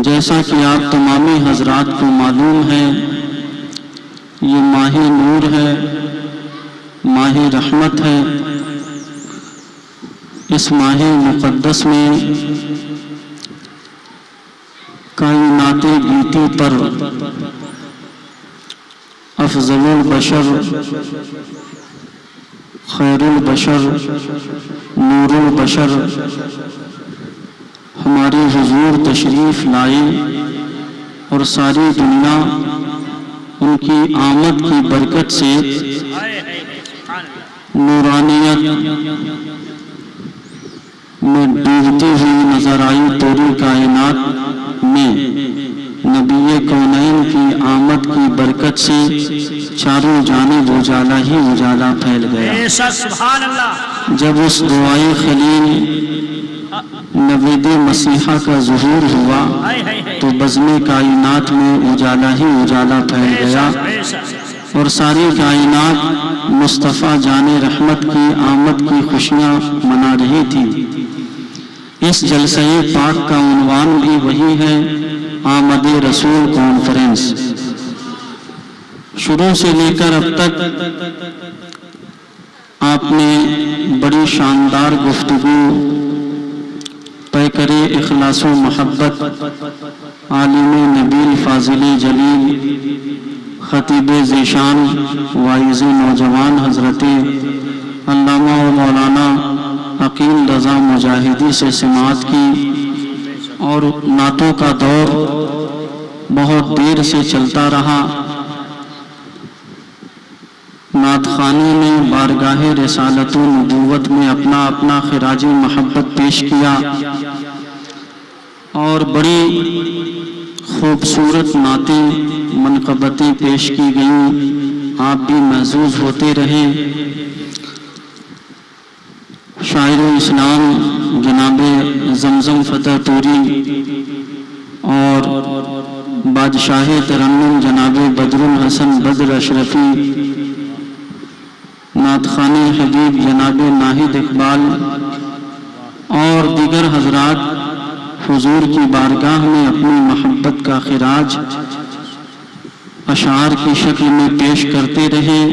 جیسا کہ آپ تمامی حضرات کو معلوم ہے، یہ ماہ نور ہے، ماہ رحمت ہے۔ اس ماہ مقدس میں کائنات گیتی پر افضل البشر، خیر البشر، نور البشر ہمارے حضور تشریف لائے، اور ساری دنیا ان کی آمد کی برکت سے نورانیت میں ڈوبتی ہوئی نظر آئی۔ پوری کائنات میں نبی کونین کی آمد کی برکت سے چاروں جانب اجالا ہی اجالا پھیل گیا۔ سبحان اللہ۔ جب اس دعائے خلیل نوید مسیحا کا ظہور ہوا تو بزم کائنات میں اجالا ہی اجالا پھیل گیا، اور ساری کائنات مصطفیٰ جان رحمت کی آمد کی خوشیاں منا رہی تھی۔ اس جلسہ پاک کا عنوان بھی وہی ہے، آمد رسول کانفرنس۔ شروع سے لے کر اب تک آپ نے بڑی شاندار گفتگو، پیکر اخلاص و محبت، عالم نبیل فاضل جلیل، خطیب ذیشان، واعظ نوجوان حضرت علامہ و مولانا عقیل رضا مجاہدی سے سماعت کی، اور نعتوں کا دور بہت دیر سے چلتا رہا۔ نعت خوانی نے بارگاہ رسالت و نبوت میں اپنا اپنا خراج محبت پیش کیا، اور بڑی خوبصورت نعتیں منقبتیں پیش کی گئیں، آپ بھی محظوظ ہوتے رہے۔ شاعر اسلام جناب زمزم فتح توری اور بادشاہ ترنم جناب بدر الحسن بدر اشرفی، نعت خوان حبیب جناب ناہید اقبال اور دیگر حضرات حضور کی بارگاہ میں اپنی محبت کا خراج اشعار کی شکل میں پیش کرتے رہے۔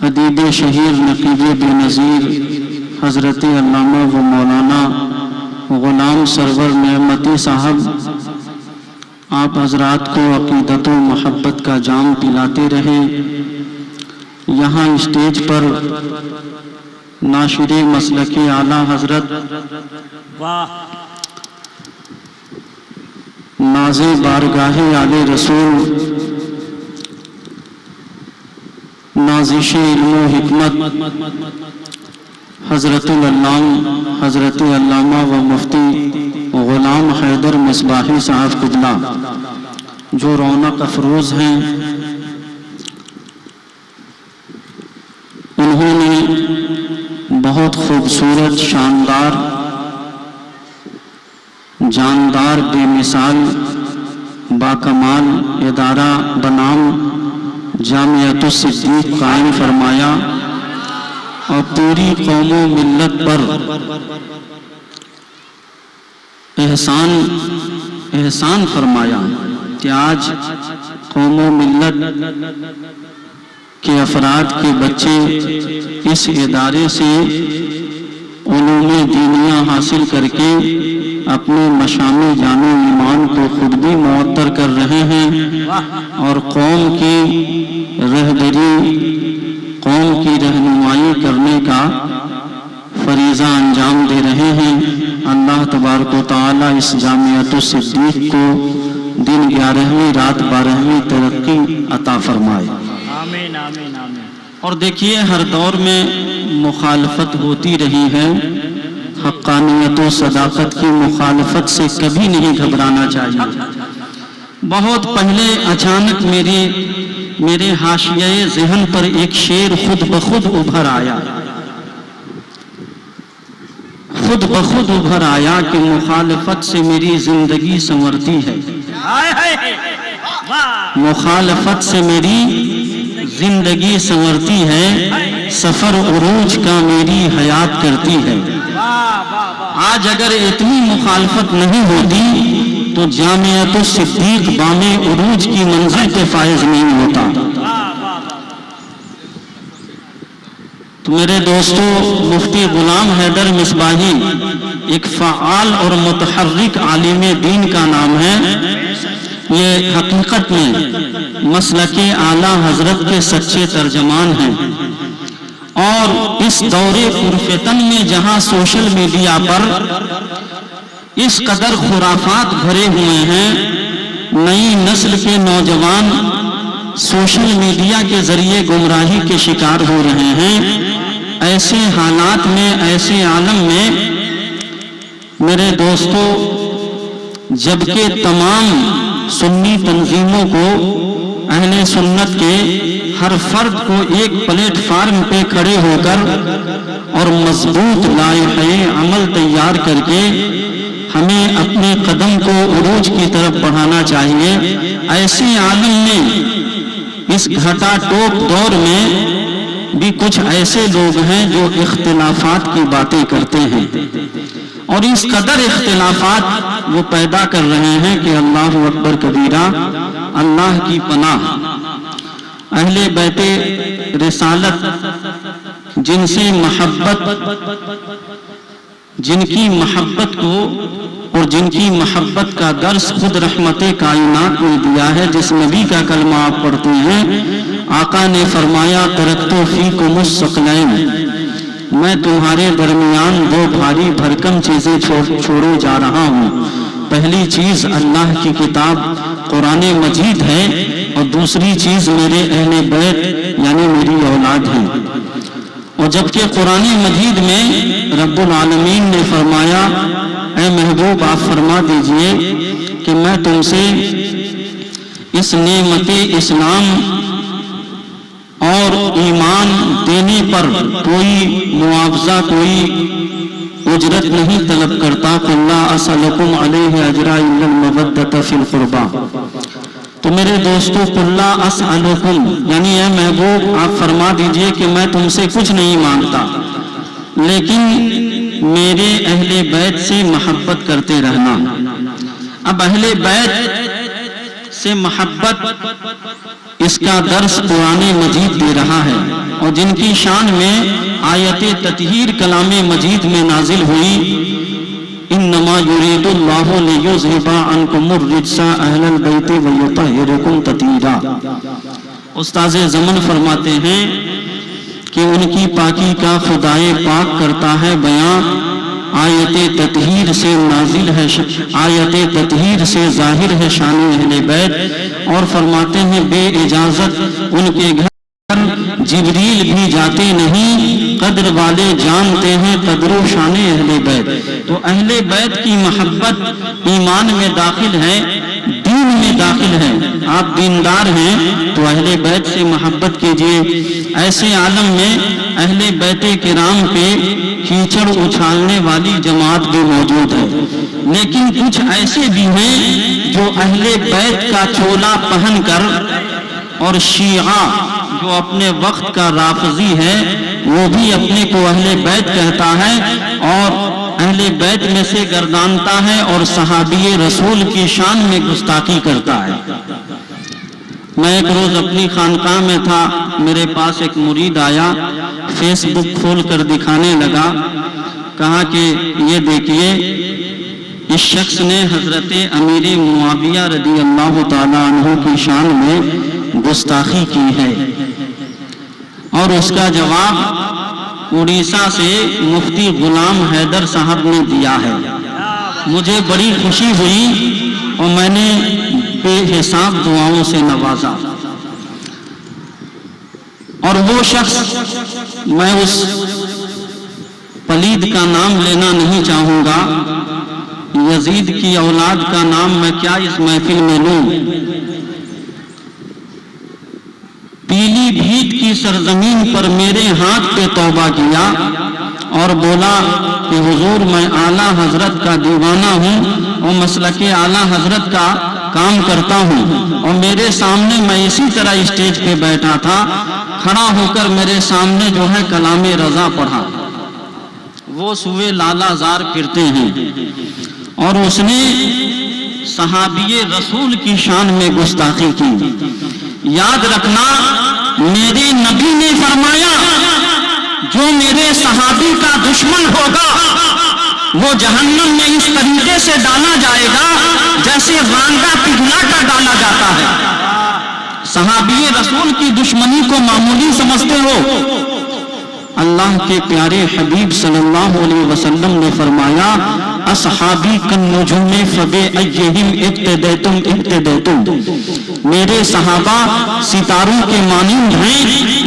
ادیب شہیر نقیب بے نظیر حضرت علامہ و مولانا غلام سرور نعمتی صاحب آپ حضرات کو عقیدت و محبت کا جام پلاتے رہے۔ یہاں اسٹیج پر ناشر مسلک اعلیٰ حضرت ناز بارگاہ آل رسول، نازش علم و حکمت حضرت حضرت علامہ و مفتی غلام حیدر مصباحی صاحب قبلہ، جو رونق افروز ہیں، انہوں نے بہت خوبصورت، شاندار، جاندار، بے مثال، باکمال ادارہ بنام جامعۃ الصدیق قائم فرمایا، اور پوری قوم و ملت پر احسان فرمایا کہ آج قوم و ملت کے افراد کے بچے اس ادارے سے علوم دینیہ حاصل کر کے اپنے مشام جان و ایمان کو خود بھی معطر کر رہے ہیں، اور قوم کی رہبری، قوم کی رہنمائی کرنے کا فریضہ انجام دے رہے ہیں۔ اللہ تبارک و تعالی اس جامعۃ الصدیق کو دن 11ویں رات 12ویں ترقی عطا فرمائے۔ آمین آمین آمین۔ اور دیکھیے، ہر دور میں مخالفت ہوتی رہی ہے، حقانیت و صداقت کی مخالفت سے کبھی نہیں گھبرانا چاہیے۔ بہت پہلے اچانک میرے حاشیۂ ذہن پر ایک شعر خود بخود ابھر آیا، خود بخود ابھر آیا کہ مخالفت سے میری زندگی سنورتی ہے، مخالفت سے میری زندگی سنورتی ہے، سفر عروج کا میری نئی حیات کرتی ہے۔ آج اگر اتنی مخالفت نہیں ہوتی تو جامعۃ الصدیق بام عروج کی منزل پہ فائز نہیں ہوتا۔ تو میرے دوستو، مفتی غلام حیدر مصباحی ایک فعال اور متحرک عالم دین کا نام ہے۔ یہ حقیقت میں مسلک اعلیٰ حضرت کے سچے ترجمان ہیں، اور اس دور پرفتن میں جہاں سوشل میڈیا پر اس قدر خرافات بھرے ہوئے ہیں، نئی نسل کے نوجوان سوشل میڈیا کے ذریعے گمراہی کے شکار ہو رہے ہیں، ایسے حالات میں، ایسے عالم میں میرے دوستو، جبکہ تمام سنی تنظیموں کو، اہل سنت کے ہر فرد کو ایک پلیٹ فارم پہ کھڑے ہو کر اور مضبوط لائحہ عمل تیار کر کے ہمیں اپنے قدم کو عروج کی طرف بڑھانا چاہیے، ایسے عالم میں اس گھٹا ٹوپ دور میں بھی کچھ ایسے لوگ ہیں جو اختلافات کی باتیں کرتے ہیں، اور اس قدر اختلافات وہ پیدا کر رہے ہیں کہ اللہ اکبر کبیرہ، اللہ کی پناہ۔ اہل بیت رسالت جن سے محبت، جن کی محبت کو اور جن کی محبت کا درس خود رحمت کائنات نے دیا ہے، جس نبی کا کلمہ آپ پڑھتے ہیں، آقا نے فرمایا ترکتو فیکم الثقلین، میں تمہارے درمیان دو بھاری بھرکم چیزیں چھوڑے جا رہا ہوں۔ پہلی چیز اللہ کی کتاب قرآن مجید ہے، اور دوسری چیز میرے اہل بیت یعنی میری اولاد ہے۔ اور جبکہ قرآن مجید میں رب العالمین نے فرمایا، اے محبوب آپ فرما دیجئے کہ میں تم سے اس نعمت اسلام اور ایمان دینے پر کوئی معاوضہ، کوئی اجرت نہیں طلب کرتا۔ قُلْ لَا أَسْأَلُكُمْ عَلَيْهِ أَجْرًا إِلَّا الْمَوَدَّةَ فِي الْقُرْبَى۔ تو میرے دوستو، قُلْ لَا أَسْأَلُكُمْ یعنی اے محبوب آپ فرما دیجئے کہ میں تم سے کچھ نہیں مانگتا، لیکن میرے اہل بیت سے محبت کرتے رہنا۔ اب اہل بیت سے محبت، اس کا درس قرآن مجید دے رہا ہے، اور جن کی شان میں آیت تطہیر کلام مجید میں نازل ہوئی، انما یرید اللہ لیذھب عنکم الرجس اہل البیت ویطہرکم تطہیرا۔ استاذ زمن فرماتے ہیں کہ ان کی پاکی کا خدائے پاک کرتا ہے بیان، آیت تطہیر سے نازل ہے، آیت تطہیر سے ظاہر ہے شان اہل بیت، اور فرماتے ہیں بے اجازت ان کے گھر جبریل بھی جاتے نہیں، قدر والے جانتے ہیں قدر و شان اہل بیت۔ تو اہل بیت کی محبت ایمان میں داخل ہے، دین میں داخل ہے۔ آپ دیندار ہیں تو اہل بیت سے محبت کیجئے۔ ایسے عالم میں اہل بیت کرام پہ کیچڑ اچھالنے والی جماعت بھی موجود ہے، لیکن کچھ ایسے بھی ہیں جو اہل بیت کا چولا پہن کر، اور شیعہ جو اپنے وقت کا رافضی ہے وہ بھی اپنے کو اہل بیت کہتا ہے، اور اہل بیت میں سے گردانتا ہے، اور صحابی رسول کی شان میں گستاخی کرتا ہے۔ میں ایک روز اپنی خانقاہ میں تھا، میرے پاس ایک مرید آیا، فیس بک کھول کر دکھانے لگا، کہا کہ یہ دیکھیے اس شخص نے حضرت امیر معاویہ رضی اللہ تعالیٰ عنہ کی شان میں گستاخی کی ہے، اور اس کا جواب اڑیسہ سے مفتی غلام حیدر صاحب نے دیا ہے۔ مجھے بڑی خوشی ہوئی اور میں نے بے حساب دعاؤں سے نوازا۔ اور وہ شخص، میں اس پلید کا نام لینا نہیں چاہوں گا، یزید کی اولاد کا نام میں کیا اس محفل میں لوں، پیلی بھیت کی سرزمین پر میرے ہاتھ پہ توبہ کیا اور بولا کہ حضور میں اعلیٰ حضرت کا دیوانہ ہوں اور مسلک اعلیٰ حضرت کا کام کرتا ہوں، اور میرے سامنے میں اسی طرح اسٹیج پہ بیٹھا تھا، کھڑا ہو کر میرے سامنے جو ہے کلام رضا پڑھا، وہ سوئے لالا زار پھرتے ہیں، اور اس نے صحابی رسول کی شان میں گستاخی کی۔ یاد رکھنا، میرے نبی نے فرمایا جو میرے صحابی کا دشمن ہوگا وہ جہنم میں اس طریقے سے ڈالا جائے گا جیسے رانگا پگھلا کر ڈالا جاتا ہے۔ صحابی رسول کی دشمنی کو معمولی سمجھتے ہو؟ اللہ کے پیارے حبیب صلی اللہ علیہ وسلم نے فرمایا اصحابی کالنجوم فبأیہم اقتدیتم اقتدیتم، میرے صحابہ ستاروں کے مانند ہیں،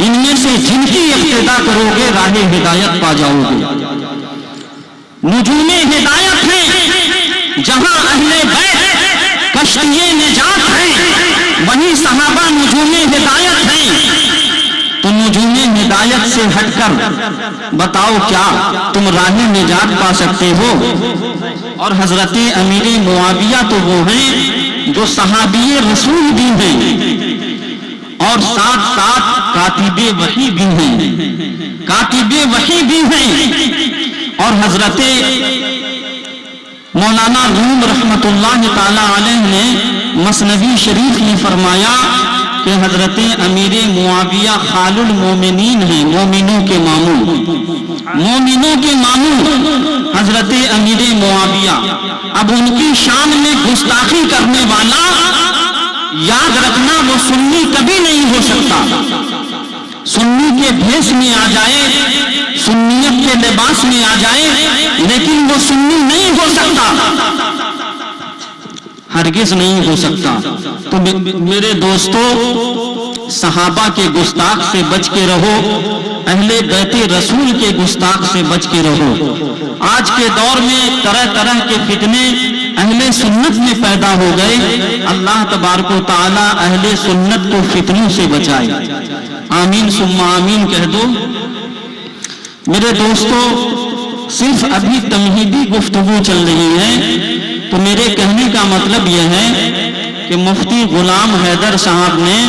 ان میں سے جن کی اقتدا کرو گے راہ ہدایت پا جاؤ گے۔ نجوم ہدایت ہیں، جہاں اہل بیت کشتی نجات ہیں، وہیں صحابہ نجوم ہدایت ہیں۔ تو نجوم ہدایت سے ہٹ کر بتاؤ کیا تم راہ نجات پا سکتے ہو؟ اور حضرت امیر معاویہ تو وہ ہیں جو صحابی رسول بھی ہیں اور ساتھ ساتھ کاتب وحی بھی ہیں، کاتب وحی بھی ہیں۔ اور حضرت مولانا روم رحمت اللہ تعالی علیہ نے مثنوی شریف میں فرمایا کہ حضرت امیر معاویہ خال المومنین ہیں، مومنوں کے ماموں، مومنوں کے ماموں حضرت امیر معاویہ۔ اب ان کی شان میں گستاخی کرنے والا، یاد رکھنا، وہ سنی کبھی نہیں ہو سکتا۔ سنی کے بھیس میں آ جائے، سنیت کے لباس میں آ جائے، لیکن وہ سنی نہیں ہو سکتا، ہرگز نہیں ہو سکتا۔ تو میرے دوستو، صحابہ کے گستاخ سے بچ کے رہو، اہل بیت رسول کے گستاخ سے بچ کے رہو۔ آج کے دور میں طرح طرح کے فتنے اہل سنت میں پیدا ہو گئے، اللہ تبارک و تعالی اہل سنت کو فتنوں سے بچائے۔ آمین ثم آمین کہہ دو۔ میرے دوستو، صرف ابھی تمہیدی گفتگو چل رہی ہے، تو میرے کہنے کا مطلب یہ ہے کہ مفتی غلام حیدر صاحب نے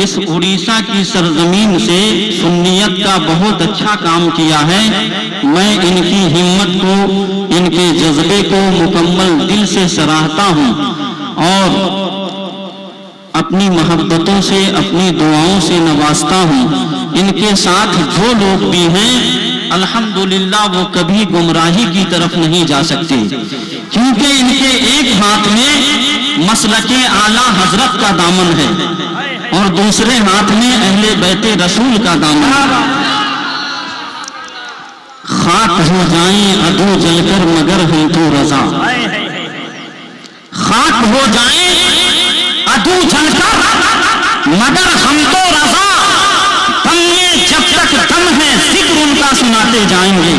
اس اڑیسہ کی سرزمین سے سنیت کا بہت اچھا کام کیا ہے۔ میں ان کی ہمت کو، ان کے جذبے کو مکمل دل سے سراہتا ہوں، اور اپنی محبتوں سے، اپنی دعاؤں سے نوازتا ہوں۔ ان کے ساتھ جو لوگ بھی ہیں الحمدللہ وہ کبھی گمراہی کی طرف نہیں جا سکتے، کیونکہ ان کے ایک ہاتھ میں مسلک اعلیٰ حضرت کا دامن ہے اور دوسرے ہاتھ میں اہل بیت رسول کا دامن ہے۔ خاک ہو جائیں عدو جل کر مگر ہم تو رضا، خاک ہو جائیں عدو جل کر مگر ہم تو رضا، دم میں جب تک دم ہے ذکر ان کا سناتے جائیں گے،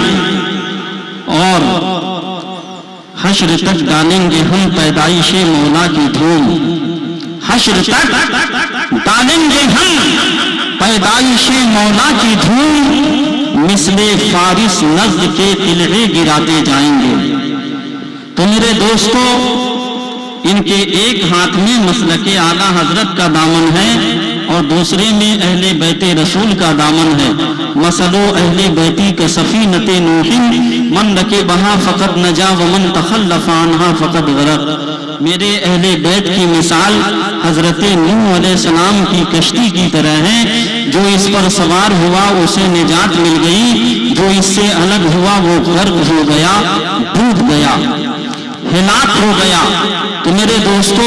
اور حشر تک ڈالیں گے ہم پیدائش مولا کی دھوم، حشر تک ڈالیں گے ہم پیدائش مولا کی دھوم، مثل فارس نزد کے طلعے گراتے جائیں گے۔ تو میرے دوستو، ان کے ایک ہاتھ میں مسلک اعلیٰ حضرت کا دامن ہے اور دوسرے میں اہل بیت رسول کا دامن ہے۔ مثلو اہل بیتی کا سفینۃ نوح من رکبہا فقد نجا ومن تخلف عنہا فقد غرق۔ میرے اہل بیت کی مثال حضرت نوح علیہ السلام کی کشتی کی طرح ہے، جو اس پر سوار ہوا اسے نجات مل گئی، جو اس سے الگ ہوا وہ غرق ہو گیا، ڈوب گیا، ہلاک ہو گیا۔ تو میرے دوستو،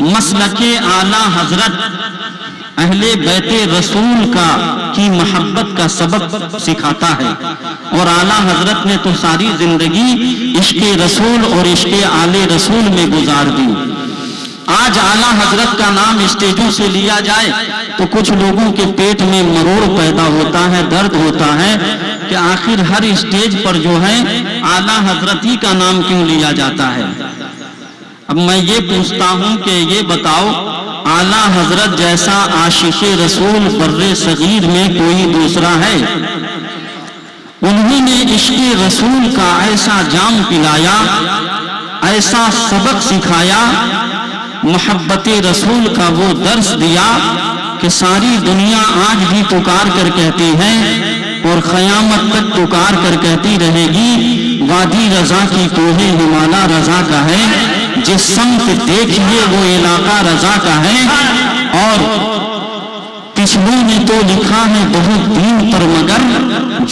مسلک اعلیٰ حضرت اہل بیت رسول کی محبت کا سبق سکھاتا ہے، اور اعلیٰ حضرت نے تو ساری زندگی عشق رسول اور عشق آل رسول میں گزار دی۔ آج اعلیٰ حضرت کا نام اسٹیجوں سے لیا جائے تو کچھ لوگوں کے پیٹ میں مروڑ پیدا ہوتا ہے، درد ہوتا ہے کہ آخر ہر اسٹیج پر جو ہے اعلیٰ حضرت ہی کا نام کیوں لیا جاتا ہے۔ اب میں یہ پوچھتا ہوں کہ یہ بتاؤ، اعلیٰ حضرت جیسا عاشق رسول بر صغیر میں کوئی دوسرا ہے؟ انہوں نے عشق رسول کا ایسا جام پلایا، ایسا سبق سکھایا، محبت رسول کا وہ درس دیا کہ ساری دنیا آج بھی پکار کر کہتی ہے اور قیامت تک پکار کر کہتی رہے گی وادی رضا کی کوہ ہمالا رضا کا ہے، جس سمت دیکھیے وہ علاقہ رضا کا ہے، اور پچھلوں نے تو لکھا ہے بہت دین پر مگر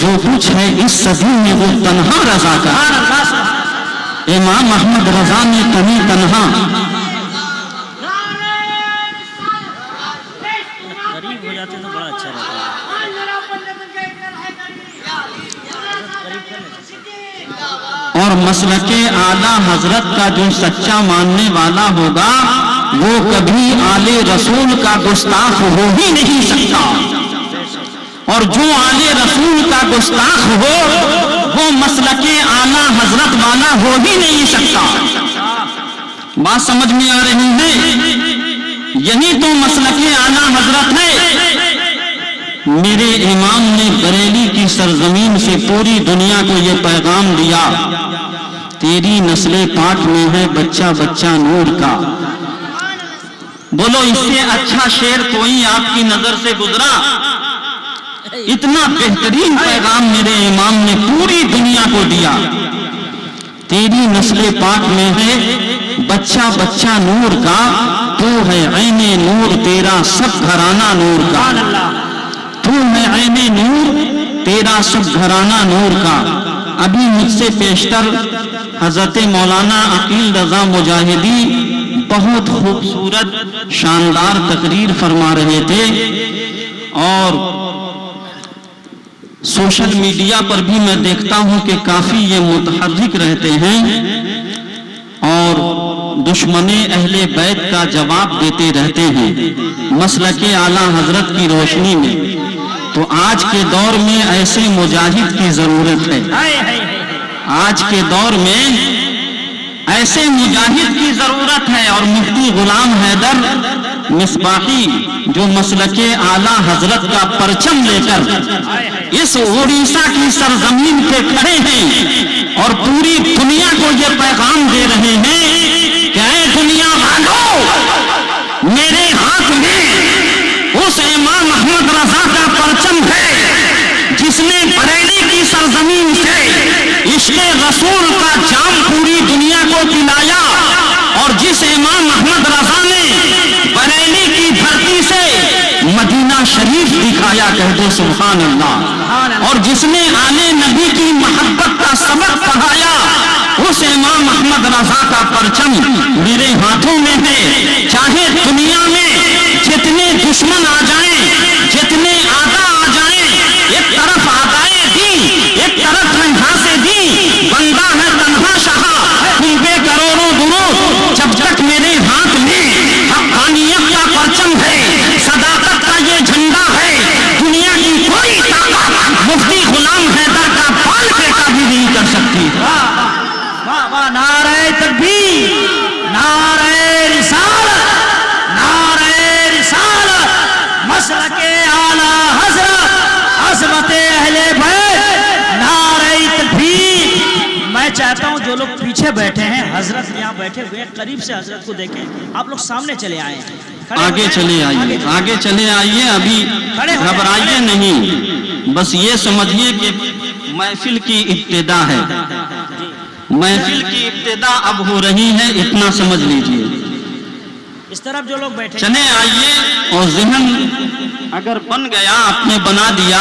جو کچھ ہے اس صدی میں وہ تنہا رضا کا ہے۔ امام احمد رضا نے کمی تنہا قریب ہو جاتے تو بڑا اچھا رہتا ہے۔ اور مسلک اعلیٰ حضرت کا جو سچا ماننے والا ہوگا وہ کبھی آل رسول کا گستاخ ہو ہی نہیں سکتا، اور جو آل رسول کا گستاخ ہو وہ مسلک اعلیٰ حضرت والا ہو ہی نہیں سکتا۔ بات سمجھ میں آ رہی ہے؟ یہی تو مسلک اعلیٰ حضرت ہے۔ میرے امام نے بریلی کی سرزمین سے پوری دنیا کو یہ پیغام دیا، تیری نسل پاک میں ہے بچہ بچہ نور کا۔ بولو اس سے اچھا شعر کوئی آپ کی نظر سے گزرا؟ اتنا بہترین پیغام میرے امام نے پوری دنیا کو دیا، تیری نسل پاک میں ہے بچہ بچہ نور کا، تو ہے عین نور تیرا سب گھرانہ نور کا، تو ہے عین نور تیرا سب گھرانہ نور کا۔ ابھی مجھ سے پیشتر حضرت مولانا عقیل رضا مجاہدی بہت خوبصورت شاندار تقریر فرما رہے تھے، اور سوشل میڈیا پر بھی میں دیکھتا ہوں کہ کافی یہ متحرک رہتے ہیں اور دشمن اہل بیت کا جواب دیتے رہتے ہیں مسلک اعلیٰ حضرت کی روشنی میں۔ تو آج کے دور میں ایسے مجاہد کی ضرورت ہے، آج کے دور میں ایسے مجاہد کی ضرورت ہے، اور مفتی غلام حیدر مصباحی جو مسلک اعلیٰ حضرت کا پرچم لے کر اس اڑیسہ کی سرزمین پہ کھڑے ہیں اور پوری دنیا کو یہ پیغام دے رہے ہیں کہ اے دنیا والو، میرے ہاتھ میں اس امام احمد رضا کا پرچم ہے جس نے بریلی کی سرزمین سے عشق رسول کا جام پوری دنیا کو پلایا، اور جس امام احمد رضا نے بریلی کی دھرتی سے مدینہ شریف دکھایا، کہہ دو سبحان اللہ، اور جس نے آل نبی کی محبت کا سبق پڑھایا، اس امام احمد رضا کا پرچم میرے ہاتھوں میں ہے۔ چاہے دنیا میں جتنے دشمن آ جائیں، جتنے آدھا آ جائیں، ایک طرف آدائے دین، ایک طرف گھاسے دین، بندہ ہے تنہا شہا، خوبے کروڑوں درود، جب تک میرے ہاتھ میں حقانیت کا پرچم ہے، صداقت کا یہ جھنڈا ہے، دنیا کی کوئی طاقت مفتی غلام حیدر کا بال بیٹا بھی نہیں کر سکتی۔ نعرہ تکبیر، نعرہ رسالت، نعرہ رسالت، مسلک اعلیٰ حضرت، عظمت اہل بیت، نعرہ تکبیر۔ میں چاہتا ہوں جو لوگ پیچھے بیٹھے ہیں، حضرت یہاں بیٹھے ہوئے قریب سے حضرت کو دیکھیں، آپ لوگ سامنے چلے آئے، آگے چلے آئیے، آگے چلے آئیے، ابھی گھبرائیے نہیں، بس یہ سمجھیے کہ محفل کی ابتدا ہے، محفل کی ابتدا اب ہو رہی ہے، اتنا سمجھ لیجئے۔ اس طرف جو لوگ بیٹھے چلے آئیے، اور ذہن اگر بن گیا، آپ نے بنا دیا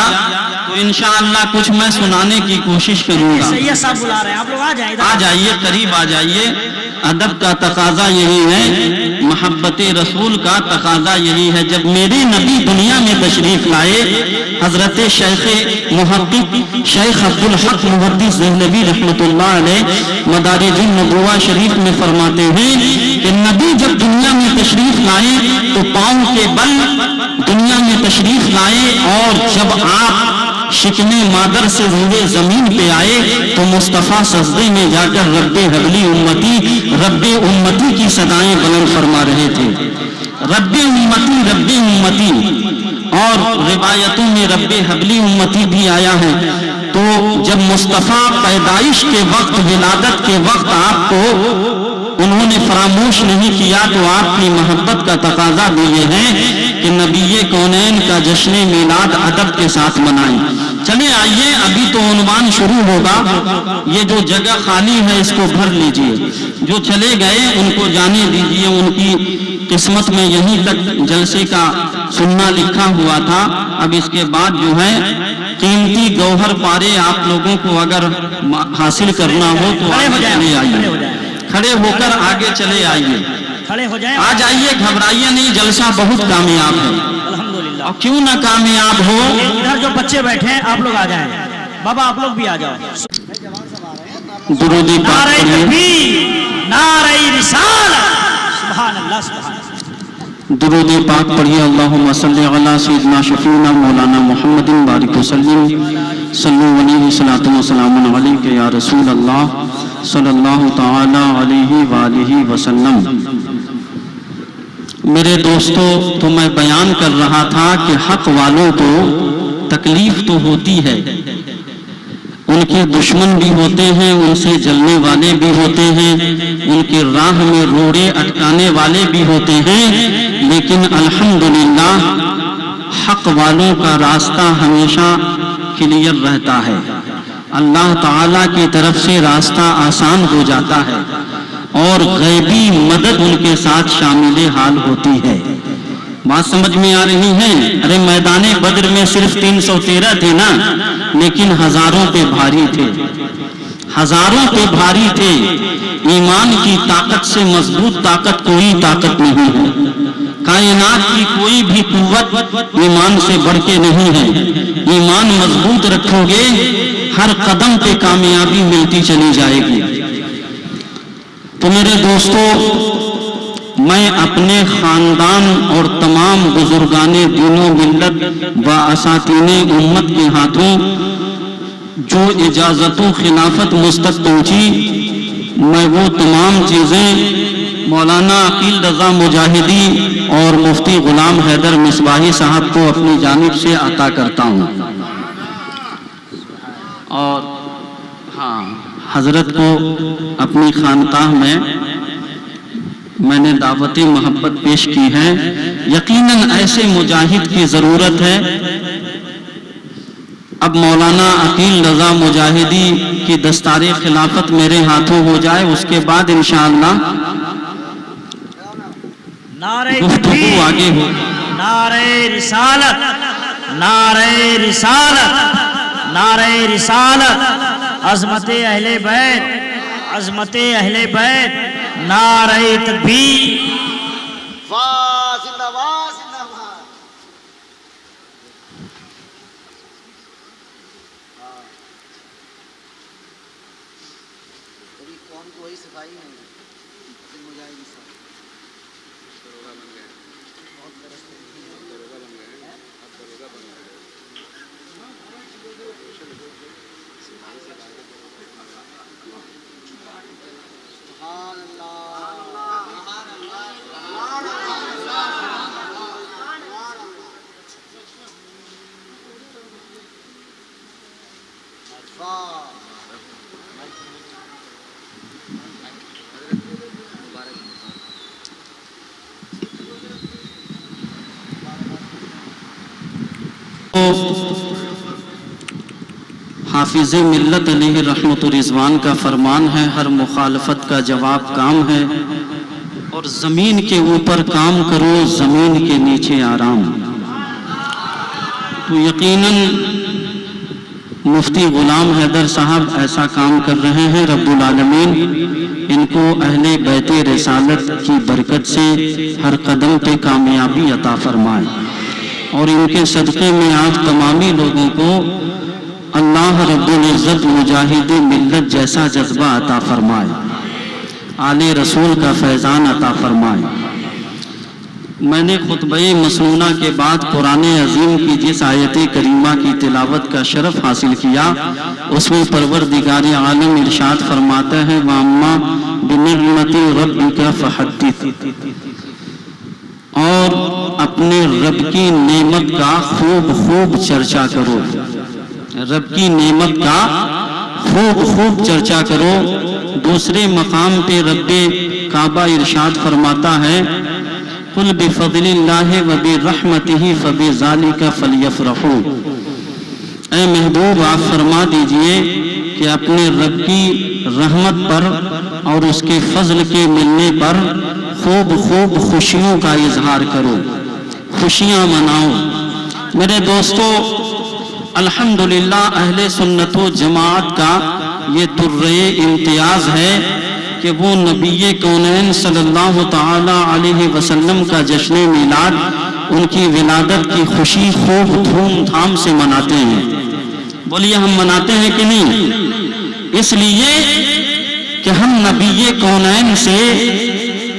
تو انشاءاللہ کچھ میں سنانے کی کوشش کروں گا۔ سید صاحب بلا رہے ہیں، آپ لوگ آ جائیں، آ جائیے، قریب آ جائیے۔ ادب کا تقاضا یہی ہے، محبت رسول کا تقاضا یہی ہے۔ جب میرے نبی دنیا میں تشریف لائے، حضرت شیخ محقق شیخ عبدالحق محدث دہلوی رحمۃ اللہ علیہ مدارج النبوہ شریف میں فرماتے ہیں کہ نبی جب دنیا میں تشریف لائے تو پاؤں کے بل دنیا میں تشریف لائے، اور جب آپ شکم مادر سے روئے زمین پہ آئے تو مصطفیٰ سجدے میں جا کر رب حبلی امتی، رب امتی کی صدائیں بلند فرما رہے تھے، رب امتی، رب امتی، اور روایتوں میں رب حبلی امتی بھی آیا ہے۔ تو جب مصطفیٰ پیدائش کے وقت، ولادت کے وقت آپ کو انہوں نے فراموش نہیں کیا، تو آپ کی محبت کا تقاضا بھی یہ ہے کہ نبی کونین کا جشن میلاد ادب کے ساتھ منائیں۔ چلے آئیے ابھی تو عنوان شروع ہوگا، یہ جو جگہ خالی ہے اس کو بھر لیجئے، جو چلے گئے ان کو جانے دیجئے، ان کی قسمت میں یہیں تک جلسے کا سننا لکھا ہوا تھا۔ اب اس کے بعد جو ہے قیمتی گوہر پارے آپ لوگوں کو اگر حاصل کرنا ہو تو آگے چلے آئیے، کھڑے ہو کر آگے چلے آئیے، کھڑے ہو جائیں، آ جائیے، گھبرائیے نہیں، جلسہ بہت کامیاب ہے۔ الحمدللہ۔ اور کیوں نہ کامیاب ہو، ادھر جو بچے بیٹھے ہیں آپ لوگ آ جائیں، بابا آپ لوگ بھی آ جاؤ۔ درود پاک نعرہ پڑھیے، تکبیر، نعرہ رسالت، سبحان اللہ سبحان اللہ۔ درود پاک پڑھیے، اللہم صلی علی سیدنا شفیعنا مولانا محمد بارک وسلم، صلو علیہ الصلوۃ والسلام علیک یا رسول اللہ صلی اللہ تعالی علیہ وآلہ وسلم۔ میرے دوستو، تو میں بیان کر رہا تھا کہ حق والوں کو تکلیف تو ہوتی ہے، ان کے دشمن بھی ہوتے ہیں، ان سے جلنے والے بھی ہوتے ہیں، ان کے راہ میں روڑے اٹکانے والے بھی ہوتے ہیں، لیکن الحمدللہ حق والوں کا راستہ ہمیشہ کلیئر رہتا ہے، اللہ تعالیٰ کی طرف سے راستہ آسان ہو جاتا ہے اور غیبی مدد ان کے ساتھ شامل حال ہوتی ہے۔ بات سمجھ میں آ رہی ہے؟ ارے میدان بدر میں صرف 313 تھے نا، لیکن ہزاروں پہ بھاری تھے، ہزاروں پہ بھاری تھے۔ ایمان کی طاقت سے مضبوط طاقت کوئی طاقت نہیں ہے، کائنات کی کوئی بھی قوت ایمان سے بڑھ کے نہیں ہے۔ ایمان مضبوط رکھو گے، ہر قدم پہ کامیابی ملتی چلی جائے گی۔ تو میرے دوستو، میں اپنے خاندان اور تمام بزرگان دین و ملت و اساتین امت کے ہاتھوں جو اجازت و خلافت مجھ تک پہنچی، میں وہ تمام چیزیں مولانا عقیل رضا مجاہدی اور مفتی غلام حیدر مصباحی صاحب کو اپنی جانب سے عطا کرتا ہوں، اور ہاں حضرت کو اپنی خانقاہ میں نے دعوت محبت پیش کی ہے۔ یقیناً ایسے مجاہد کی ضرورت ہے۔ اب مولانا عقیل رضا مجاہدی کی دستار خلافت میرے ہاتھوں ہو جائے، اس کے بعد انشاءاللہ نعرہ گفتگو تکبیر، آگے ہو۔ نعرہ رسالت، نعرہ رسالت، نعرہ رسالت، عظمت اہل بیت، عظمت اہل بیت، نعرہ تکبیر۔ واہ زندہ باد، زندہ باد۔ کبھی قوم کو وہی صفائی نہیں ہے، پھر مجاہد صاحب دروگا بن گئے، بہت درست دروگا بن گئے، اب دروگا بن گئے۔ سبحان اللہ، سبحان اللہ، سبحان اللہ۔ حافظ ملت علیہ رحمت و رضوان کا فرمان ہے، ہر مخالفت کا جواب کام ہے، اور زمین کے اوپر کام کرو، زمین کے نیچے آرام۔ تو یقیناً مفتی غلام حیدر صاحب ایسا کام کر رہے ہیں، رب العالمین ان کو اہل بیت رسالت کی برکت سے ہر قدم پہ کامیابی عطا فرمائے، اور ان کے صدقے میں آج تمامی لوگوں کو اللہ رب العزت مجاہد ملت جیسا جذبہ عطا فرمائے، آل رسول کا فیضان عطا فرمائے۔ میں نے خطبہ مسنونہ کے بعد قرآن عظیم کی جس آیت کریمہ کی تلاوت کا شرف حاصل کیا، اس میں پروردگار عالم ارشاد فرماتا ہے، وَأَمَّا بِنِعْمَةِ رَبِّكَ فَحَدِّثْ، اور اپنے رب کی نعمت کا خوب خوب چرچا کرو، رب کی نعمت کا خوب خوب چرچا کرو۔ دوسرے مقام پہ رب کعبہ ارشاد فرماتا ہے، قُلْ بِفَضْلِ اللَّهِ وَبِرَحْمَتِهِ فَبِذَلِكَ فَلْيَفْرَحُوا، اے محبوب آپ فرما دیجئے کہ اپنے رب کی رحمت پر اور اس کے فضل کے ملنے پر خوب خوب خوشیوں کا اظہار کرو، خوشیاں مناؤ۔ میرے دوستو، الحمدللہ اہل سنت و جماعت کا یہ درجۂ امتیاز ہے کہ وہ نبی کونین صلی اللہ تعالی علیہ وسلم کا جشن میلاد، ان کی ولادت کی خوشی خوب دھوم دھام سے مناتے ہیں۔ بولیے ہم مناتے ہیں کہ نہیں؟ اس لیے کہ ہم نبی کونین سے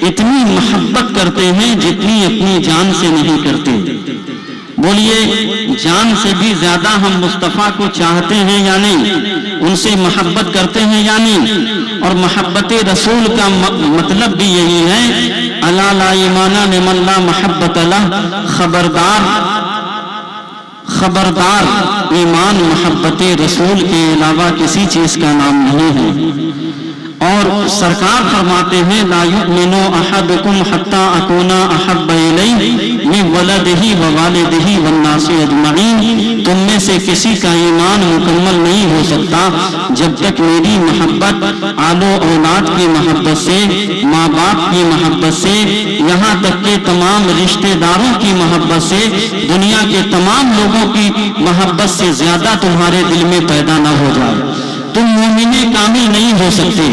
اتنی محبت کرتے ہیں جتنی اپنی جان سے نہیں کرتے۔ بولیے جان سے بھی زیادہ ہم مصطفیٰ کو چاہتے ہیں یا نہیں؟ ان سے محبت کرتے ہیں یا نہیں؟ اور محبت رسول کا مطلب بھی یہی ہے، الا لا ایمان لمن لا محبت لہ، خبردار ایمان محبت رسول کے علاوہ کسی چیز کا نام نہیں ہے۔ اور سرکار فرماتے ہیں لا یؤمن احدکم حتی اکون احب الیہ من ولدہ ووالدہ والناس اجمعین، تم میں سے کسی کا ایمان مکمل نہیں ہو سکتا جب تک میری محبت آل و اولاد کی محبت سے، ماں باپ کی محبت سے، یہاں تک کہ تمام رشتہ داروں کی محبت سے، دنیا کے تمام لوگوں کی محبت سے زیادہ تمہارے دل میں پیدا نہ ہو جائے، تم مومن کامل نہیں ہو سکتے۔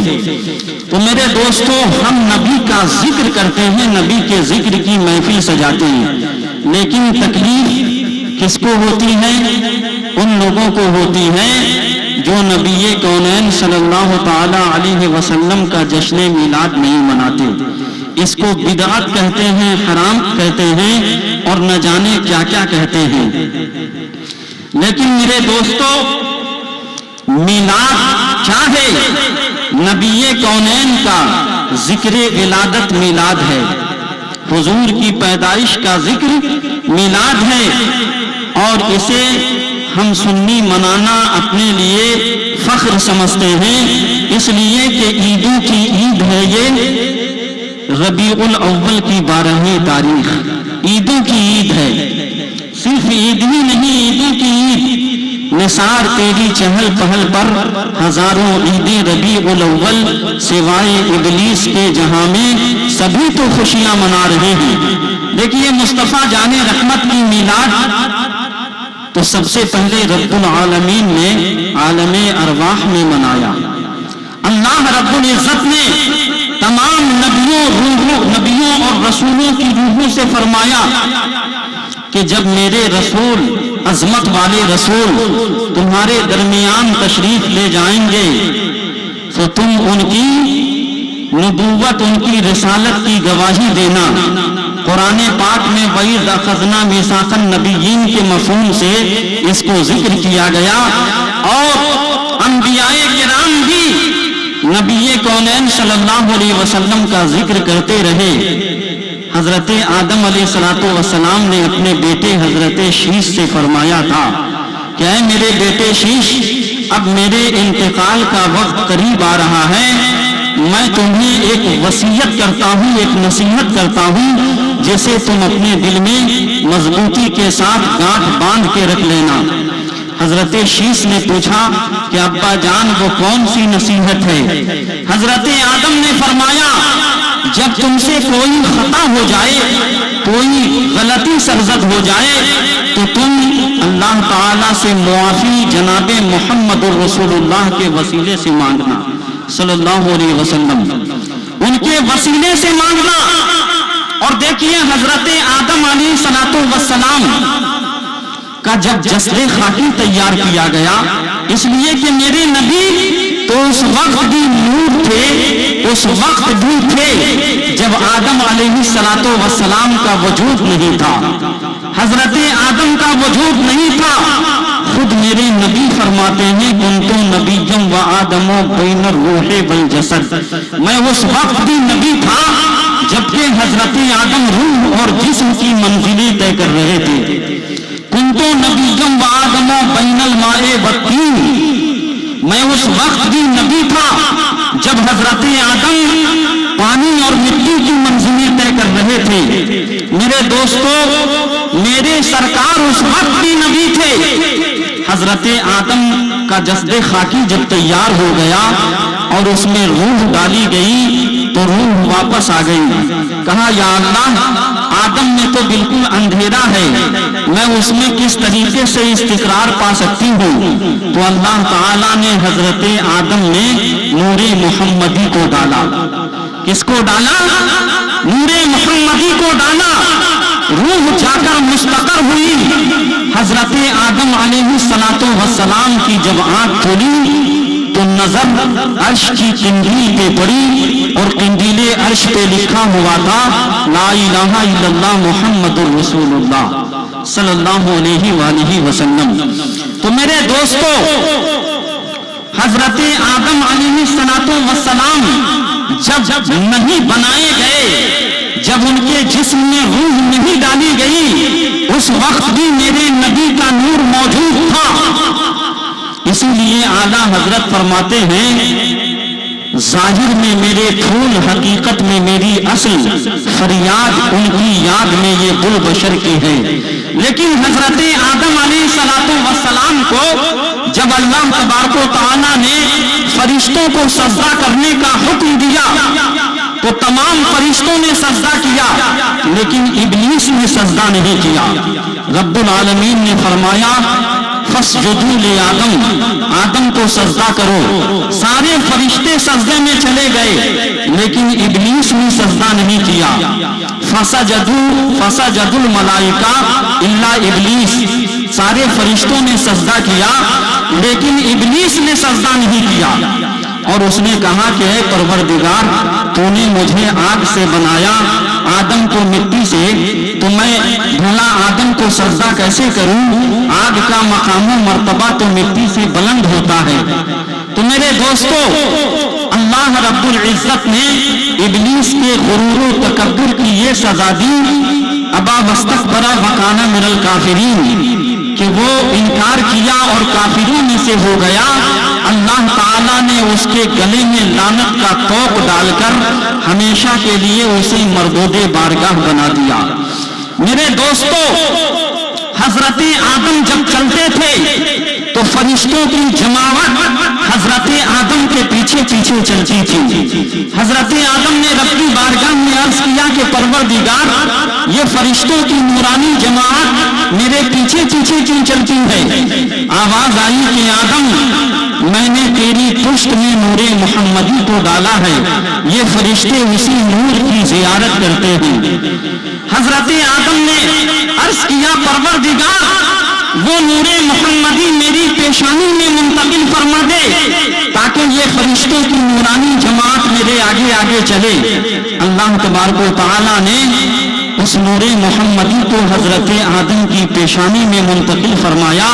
تو میرے دوستو، ہم نبی کا ذکر کرتے ہیں، نبی کے ذکر کی محفل سجاتے ہیں، لیکن تکلیف کس کو ہوتی ہے؟ ان لوگوں کو ہوتی ہے جو نبی کونین صلی اللہ تعالی علیہ وسلم کا جشن میلاد نہیں مناتے۔ اس کو بدعت کہتے ہیں، حرام کہتے ہیں، اور نہ جانے کیا کیا کہتے ہیں۔ لیکن میرے دوستو، میلاد کیا ہے؟ نبی کونین کا ذکر ولادت میلاد ہے، حضور کی پیدائش کا ذکر میلاد ہے، اور اسے ہم سنی منانا اپنے لیے فخر سمجھتے ہیں، اس لیے کہ عیدوں کی عید ہے یہ، ربیع الاول کی 12ویں تاریخ عیدوں کی عید ہے۔ صرف عید ہی نہیں، عیدوں کی عید، نثار تیری چہل پہل پر ہزاروں عیدیں ربیع الاول، سوائے ابلیس کے جہاں میں سبھی تو خوشیاں منا رہے ہیں۔ دیکھیے مصطفیٰ جان رحمت کی میلاد تو سب سے پہلے رب العالمین نے عالم ارواح میں منایا۔ اللہ رب العزت نے تمام نبیوں اور رسولوں کی روحوں سے فرمایا کہ جب میرے رسول، عظمت والے رسول تمہارے درمیان تشریف لے جائیں گے تو تم ان کی نبوت، ان کی رسالت کی گواہی دینا۔ قرآن پاک میں وَإِذْ أَخَذْنَا مِيثَاقَ النَّبِيِّينَ کے مفہوم سے اس کو ذکر کیا گیا، اور انبیاء کرام بھی نبی کونین صلی اللہ علیہ وسلم کا ذکر کرتے رہے۔ حضرت آدم علیہ السلام نے اپنے بیٹے حضرت شیش سے فرمایا تھا کہ اے میرے بیٹے شیش، اب میرے انتقال کا وقت قریب آ رہا ہے، میں تمہیں ایک وصیت کرتا ہوں، ایک نصیحت کرتا ہوں، جسے تم اپنے دل میں مضبوطی کے ساتھ گانٹھ باندھ کے رکھ لینا۔ حضرت شیش نے پوچھا کہ ابا جان وہ کون سی نصیحت ہے؟ حضرت آدم نے فرمایا جب تم سے کوئی خطا ہو جائے، کوئی غلطی سرزد ہو جائے، تو تم اللہ تعالیٰ سے معافی جناب محمد الرسول اللہ کے وسیلے سے مانگنا، صلی اللہ علیہ وسلم، ان کے وسیلے سے مانگنا۔ اور دیکھیے حضرت آدم علیہ السلام کا جب جسد خاکی تیار کیا گیا، اس لیے کہ میرے نبی تو اس وقت بھی نور تھے، اس وقت بھی تھے جب آدم علیہ السلام کا وجود نہیں تھا، حضرت آدم کا وجود نہیں تھا۔ خود میرے نبی فرماتے ہیں کنتو نبیم و آدم بین الروح والجسد، میں اس وقت بھی نبی تھا جبکہ حضرت آدم روح اور جسم کی منزلیں طے کر رہے تھے۔ کنتو نبیم و آدم بین الماء والطین، میں اس وقت بھی نبی تھا جب حضرت آدم پانی اور مٹی کی منزلیں طے کر رہے تھے۔ میرے دوستو، میرے سرکار اس وقت بھی نبی تھے، حضرت آدم کا جسد خاکی جب تیار ہو گیا اور اس میں روح ڈالی گئی تو روح واپس آ گئی. کہا یا اللہ آدم میں تو بالکل اندھیرا ہے, میں اس میں کس طریقے سے استقرار پا سکتی ہوں؟ تو اللہ تعالیٰ نے حضرت آدم میں نور محمدی کو ڈالا. کس کو ڈالا؟ نور محمدی کو ڈالا. روح جا کر مستقر ہوئی. حضرت آدم علیہ السلام کی جب آنکھ کھلی تو نظر عرش کی قندیل پہ پڑی اور قندیل عرش پہ لکھا ہوا تھا لا الہ الا اللہ محمد الرسول اللہ صلی اللہ علیہ وآلہ وسلم. تو میرے دوستو, حضرت آدم علیہ السلام جب نہیں بنائے گئے, جب ان کے جسم میں روح نہیں ڈالی گئی, اس وقت بھی میرے نبی کا نور موجود تھا. اسی لیے اعلیٰ حضرت فرماتے ہیں ظاہر میں میرے پھول, حقیقت میں میری اصل, فریاد ان کی یاد میں یہ گل بشر کی ہے. لیکن حضرت آدم علیہ السلام کو جب اللہ تبارک و تعالیٰ نے فرشتوں کو سجدہ کرنے کا حکم دیا تو تمام فرشتوں نے سجدہ کیا, لیکن ابلیس نے سجدہ نہیں کیا. رب العالمین نے فرمایا فاسجدوا لآدم, آدم کو سجدہ کرو. سارے فرشتے سجدے میں چلے گئے لیکن ابلیس نے سجدہ نہیں کیا. فسجدوا الملائکہ الا ابلیس, سارے فرشتوں نے سجدہ کیا لیکن ابلیس نے سجدہ نہیں کیا. اور اس نے کہا کہ اے پروردگار, تو نے مجھے آگ سے بنایا, آدم کو مٹی سے, تو میں بھلا آدم کو سجدہ کیسے کروں؟ آگ کا مقام و مرتبہ تو مٹی سے بلند ہوتا ہے. تو میرے دوستو, اللہ رب العزت نے ابلیس کے غرور و تکبر کی یہ سزا دی ابا واستکبر وکان من الکافرین, کہ وہ انکار کیا اور کافروں میں سے ہو گیا. اللہ تعالیٰ نے اس کے گلے میں لعنت کا طوق ڈال کر ہمیشہ کے لیے اسے مردود بارگاہ بنا دیا. میرے دوستو, حضرت آدم جب چلتے تھے تو فرشتوں کی جماعت حضرت آدم کے پیچھے پیچھے چلتی تھی. حضرت آدم نے رب کی بارگاہ میں عرض کیا کہ پروردگار, یہ فرشتوں کی نورانی جماعت میرے پیچھے پیچھے کیوں چلتی ہے؟ آواز آئی کہ آدم, میں نے تیری پشت میں نور محمدی کو ڈالا ہے, یہ فرشتے اسی نور کی زیارت کرتے ہیں. حضرت آدم نے عرض کیا پروردگار, وہ نور محمدی میری پیشانی میں منتقل فرما دے تاکہ یہ فرشتوں کی نورانی جماعت میرے آگے آگے چلے. اللہ تبارک و تعالیٰ نے اس نور محمدی کو حضرت آدم کی پیشانی میں منتقل فرمایا.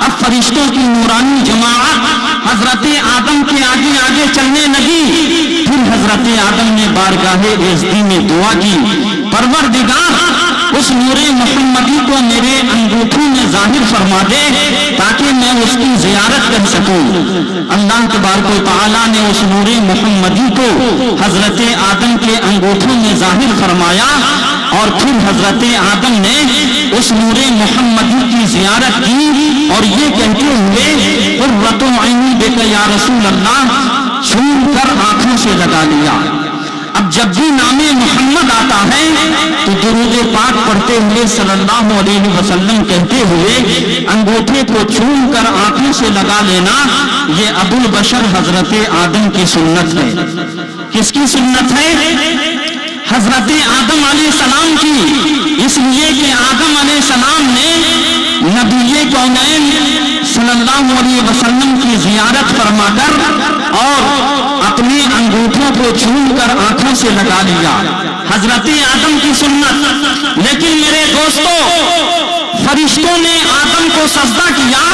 اب فرشتوں کی نورانی جماعت حضرت آدم کے آگے آگے چلنے لگی. پھر حضرت آدم نے بارگاہ عزتی میں دعا کی, پروردگار اس نور محمدی کو میرے انگوٹھوں میں ظاہر فرما دے تاکہ میں اس کی زیارت کر سکوں. اللہ تبارک و تعالیٰ نے اس نور محمدی کو حضرت آدم کے انگوٹھوں میں ظاہر فرمایا اور پھر حضرت آدم نے اس نور محمدی کی زیارت کی اور یہ کہتے ہوئے قرۃ عینی بک یا رسول اللہ چھوم کر آنکھوں سے لگا لیا. اب جب بھی نام محمد آتا ہے تو درود پاک پڑھتے ہوئے صلی اللہ علیہ وسلم کہتے ہوئے انگوٹھے کو چھوم کر آنکھوں سے لگا لینا, یہ ابو البشر حضرت آدم کی سنت ہے. کس کی سنت ہے؟ حضرت آدم علیہ السلام کی. اس لیے کہ آدم علیہ السلام نے نبی کونین صلی اللہ علیہ وسلم کی زیارت فرما کر اور اپنے انگوٹھوں کو چھوم کر آنکھوں سے لگا لیا. حضرت آدم کی سنت. لیکن میرے دوستو, فرشتوں نے آدم کو سجدہ کیا.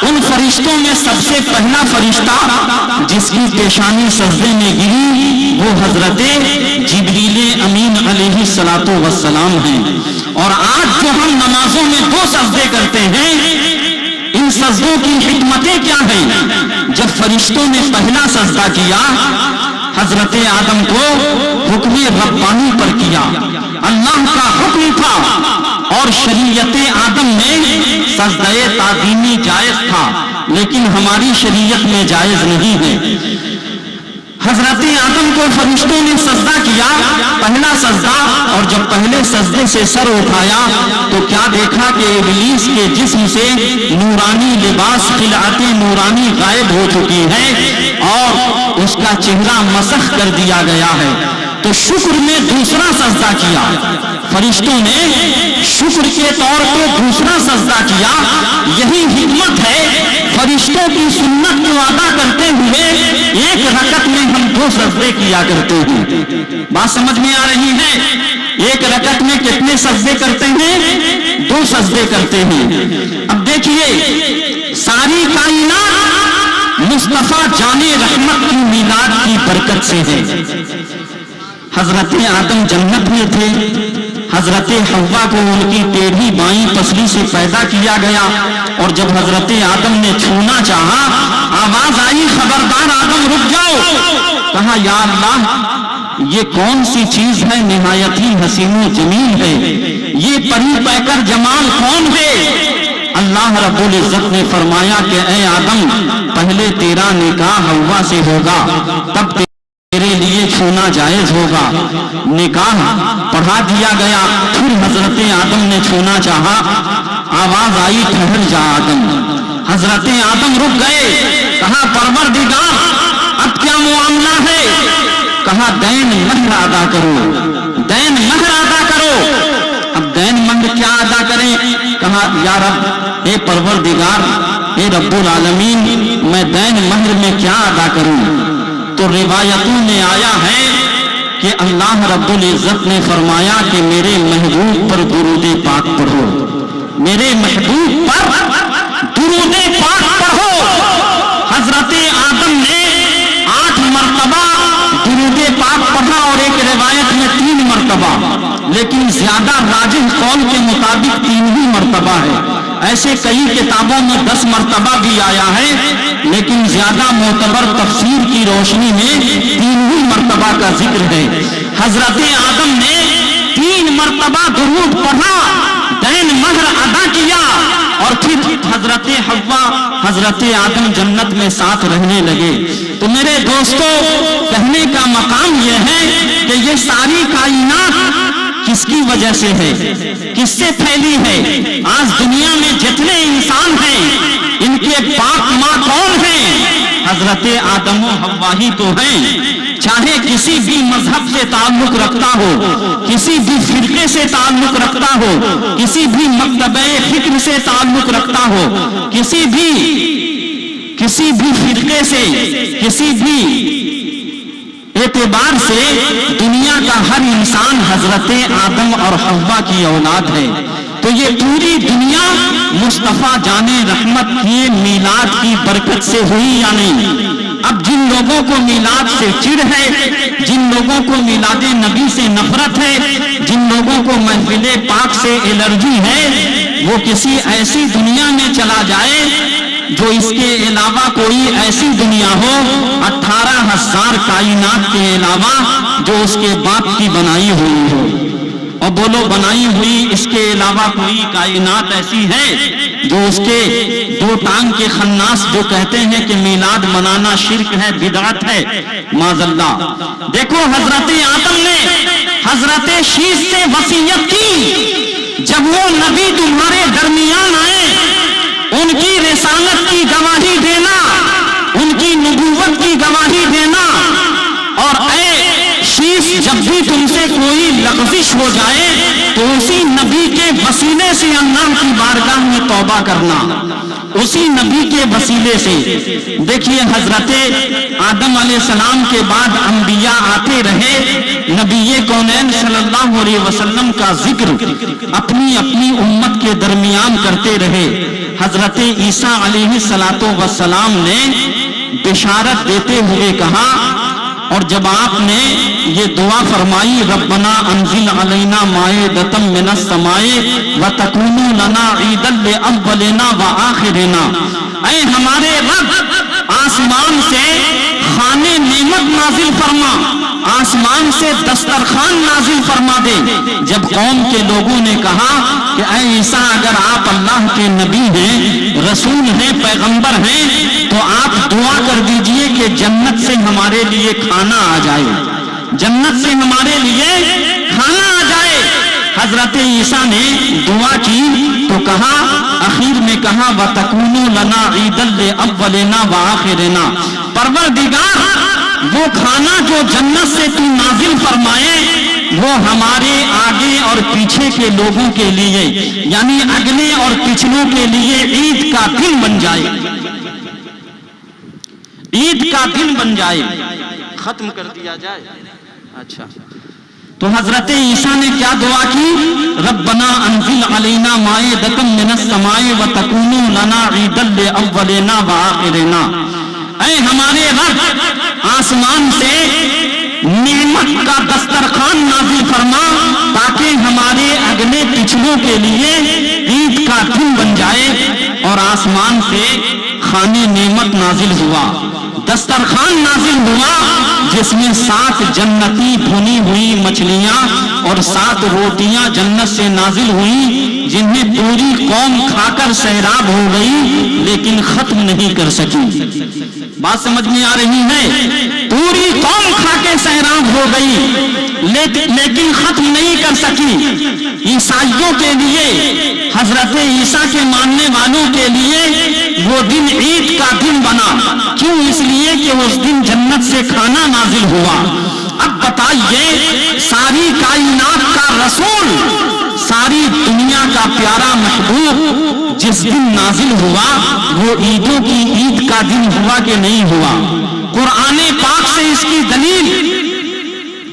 ان فرشتوں میں سب سے پہلا فرشتہ جس کی پیشانی سجدے میں گری وہ حضرت جبریل امین علیہ السلام ہیں. اور آج جو ہم نمازوں میں 2 سجدے کرتے ہیں, ان سجدوں کی حکمتیں کیا ہیں؟ جب فرشتوں نے پہلا سجدہ کیا حضرت آدم کو حکم ربانی پر کیا. اللہ کا حکم تھا اور شریعت آدم میں سجدہ تعظیمی جائز تھا، لیکن ہماری شریعت میں جائز نہیں ہے۔ حضرت آدم کو فرشتوں نے سجدہ کیا، پہلا سجدہ، اور جب پہلے سجدے سے سر اٹھایا تو کیا دیکھا کہ ابلیس کے جسم سے نورانی لباس، خلعت نورانی غائب ہو چکی ہے اور اس کا چہرہ مسخ کر دیا گیا ہے۔ تو شکر میں دوسرا سجدہ کیا، فرشتوں نے شکر کے طور پہ دوسرا سجدہ کیا۔ یہی حکمت ہے، فرشتوں کی سنت کو ادا کرتے ہوئے ایک رکعت میں ہم 2 سجدے کیا کرتے ہیں۔ بات سمجھ میں آ رہی ہے؟ ایک رکعت میں کتنے سجدے کرتے ہیں؟ 2 سجدے کرتے ہیں۔ اب دیکھیے، ساری کائنات مصطفیٰ جان رحمت کی میلاد کی برکت سے ہے۔ حضرت آدم جنت میں تھے، حضرت حوا کو ان کی ٹیڑھی بائیں پسلی سے پیدا کیا گیا، اور جب حضرت آدم نے چھونا چاہا، آواز آئی خبردار آدم رک جاؤ۔ کہا یا اللہ، یہ کون سی چیز ہے نہایت ہی حسین و جمیل ہے، یہ پری پیکر جمال کون ہے؟ اللہ رب العزت نے فرمایا کہ اے آدم، پہلے تیرا نکاح حوا سے ہوگا، تب تیرے لیے چھونا جائز ہوگا۔ نکاح پڑھا دیا گیا، پھر حضرت آدم نے چھونا چاہا، آواز آئی ٹھہر جا آدم۔ حضرت آدم رک گئے، کہا پروردگار اب کیا معاملہ ہے؟ کہا دین مہر ادا کرو، دین مہر ادا کرو۔ اب دین مہر کیا ادا کریں؟ کہا یا رب، اے پروردگار، اے رب العالمین، میں دین مہر میں کیا ادا کروں؟ تو روایتوں میں آیا ہے کہ اللہ رب العزت نے فرمایا کہ میرے محبوب پر درود پاک پڑھو، میرے محبوب پر درود پاک پڑھو۔ حضرت آدم نے 8 مرتبہ درود پاک پڑھا، اور ایک روایت میں 3 مرتبہ، لیکن زیادہ راجح قول کے مطابق 3 ہی مرتبہ ہے۔ ایسے کئی کتابوں میں 10 مرتبہ بھی آیا ہے، لیکن زیادہ معتبر تفسیر کی روشنی میں 3 ہی مرتبہ کا ذکر ہے۔ حضرت آدم نے 3 مرتبہ درود پڑھا، دین مہر ادا کیا، اور پھر حضرت حوا، حضرت آدم جنت میں ساتھ رہنے لگے۔ تو میرے دوستو، کہنے کا مقام یہ ہے کہ یہ ساری کائنات کس کی وجہ سے ہے، کس سے پھیلی ہے؟ آج دنیا میں جتنے انسان ہیں، ان کے باپ ماں کون ہیں؟ حضرت آدم و حوا ہی تو ہیں۔ چاہے کسی بھی مذہب سے تعلق رکھتا ہو، کسی بھی فرقے سے تعلق رکھتا ہو، کسی بھی مکتبہ فکر سے تعلق رکھتا ہو، کسی بھی فرقے سے، کسی بھی اعتبار سے دنیا کا ہر انسان حضرت آدم اور حوا کی اولاد ہے۔ تو یہ پوری دنیا مصطفیٰ جان رحمت کی میلاد کی برکت سے ہوئی یا نہیں؟ اب جن لوگوں کو میلاد سے چڑ ہے، جن لوگوں کو میلاد نبی سے نفرت ہے، جن لوگوں کو محفل پاک سے الرجی ہے، وہ کسی ایسی دنیا میں چلا جائے جو اس کے علاوہ کوئی ایسی دنیا ہو 18,000 کائنات کے علاوہ جو اس کے باپ کی بنائی ہوئی ہو۔ اور بولو، بنائی ہوئی اس کے علاوہ کوئی کائنات ایسی ہے جو اس کے 2 ٹانگ کے خناس جو کہتے ہیں کہ میلاد منانا شرک ہے، بدعت ہے، معاذ اللہ۔ دیکھو، حضرت آدم نے حضرت شیش سے وصیت کی، جب وہ نبی تمہارے درمیان آئے، ان کی رسالت کی گواہی دینا، ان کی نبوت کی گواہی دینا، اور اے شیش، جب بھی تم سے کوئی لغزش ہو جائے تو اسی نبی کے وسیلے سے اللہ کی بارگاہ میں توبہ کرنا، اسی نبی کے وسیلے سے۔ دیکھیے، حضرت آدم علیہ السلام کے بعد انبیاء آتے رہے، نبی کونین صلی اللہ علیہ وسلم کا ذکر اپنی اپنی امت کے درمیان کرتے رہے۔ حضرت عیسیٰ علیہ السلام نے بشارت دیتے ہوئے کہا، اور جب آپ نے یہ دعا فرمائی، ربنا انزل علینا مائدۃ من السماء وتکون لنا عیدا لاولنا وآخرنا، اے ہمارے رب، آسمان سے خانے نعمت نازل فرما، آسمان سے دسترخوان نازل فرما دے۔ جب قوم کے لوگوں نے کہا کہ اے عیسیٰ اگر آپ اللہ کے نبی ہیں، رسول ہیں، پیغمبر ہیں، تو آپ دعا کر دیجئے کہ جنت سے ہمارے لیے کھانا آ جائے، جنت سے ہمارے لیے کھانا آ جائے۔ حضرت عیسیٰ نے دعا کی تو کہا، اخیر میں کہا وَتَكُونُوا لَنَا عِيدًا لِأَوَّلِنَا وَآخِرِنَا، پروردگار وہ کھانا جو جنت سے تو نازل فرمائے وہ ہمارے آگے اور پیچھے کے لوگوں کے لیے، یعنی اگلے اور پچھلوں کے لیے عید کا دن بن جائے، عید کا دن بن جائے، ختم کر دیا جائے۔ اچھا، تو حضرت عیسیٰ نے کیا دعا کی؟ ربنا انزل علینا مائدۃ من السماء وتکون لنا عیدا لاولنا وآخرنا، اے ہمارے رب آسمان سے نعمت کا دسترخوان نازل فرما تاکہ ہمارے اگلے پچھلوں کے لیے عید کا دن بن جائے۔ اور آسمان سے کھانے نعمت نازل ہوا، دسترخوان نازل ہوا جس میں 7 جنتی بھنی ہوئی مچھلیاں اور 7 روٹیاں جنت سے نازل ہوئی، جنہیں پوری قوم کھا کر سیراب ہو گئی لیکن ختم نہیں کر سکی۔ بات سمجھ میں آ رہی ہے؟ پوری قوم کھا کے سیراب ہو گئی لیکن ختم نہیں کر سکی۔ عیسائیوں کے لیے، حضرت عیسیٰ کے ماننے والوں کے لیے وہ دن عید کا دن بنا، کیوں؟ اس لیے کہ اس دن جنت سے کھانا نازل ہوا۔ اب بتائیے، ساری کائنات کا رسول، ساری دنیا کا پیارا محبوب جس دن نازل ہوا وہ عیدوں کی عید کا دن ہوا کہ نہیں ہوا؟ قرآن پاک سے اس کی دلیل،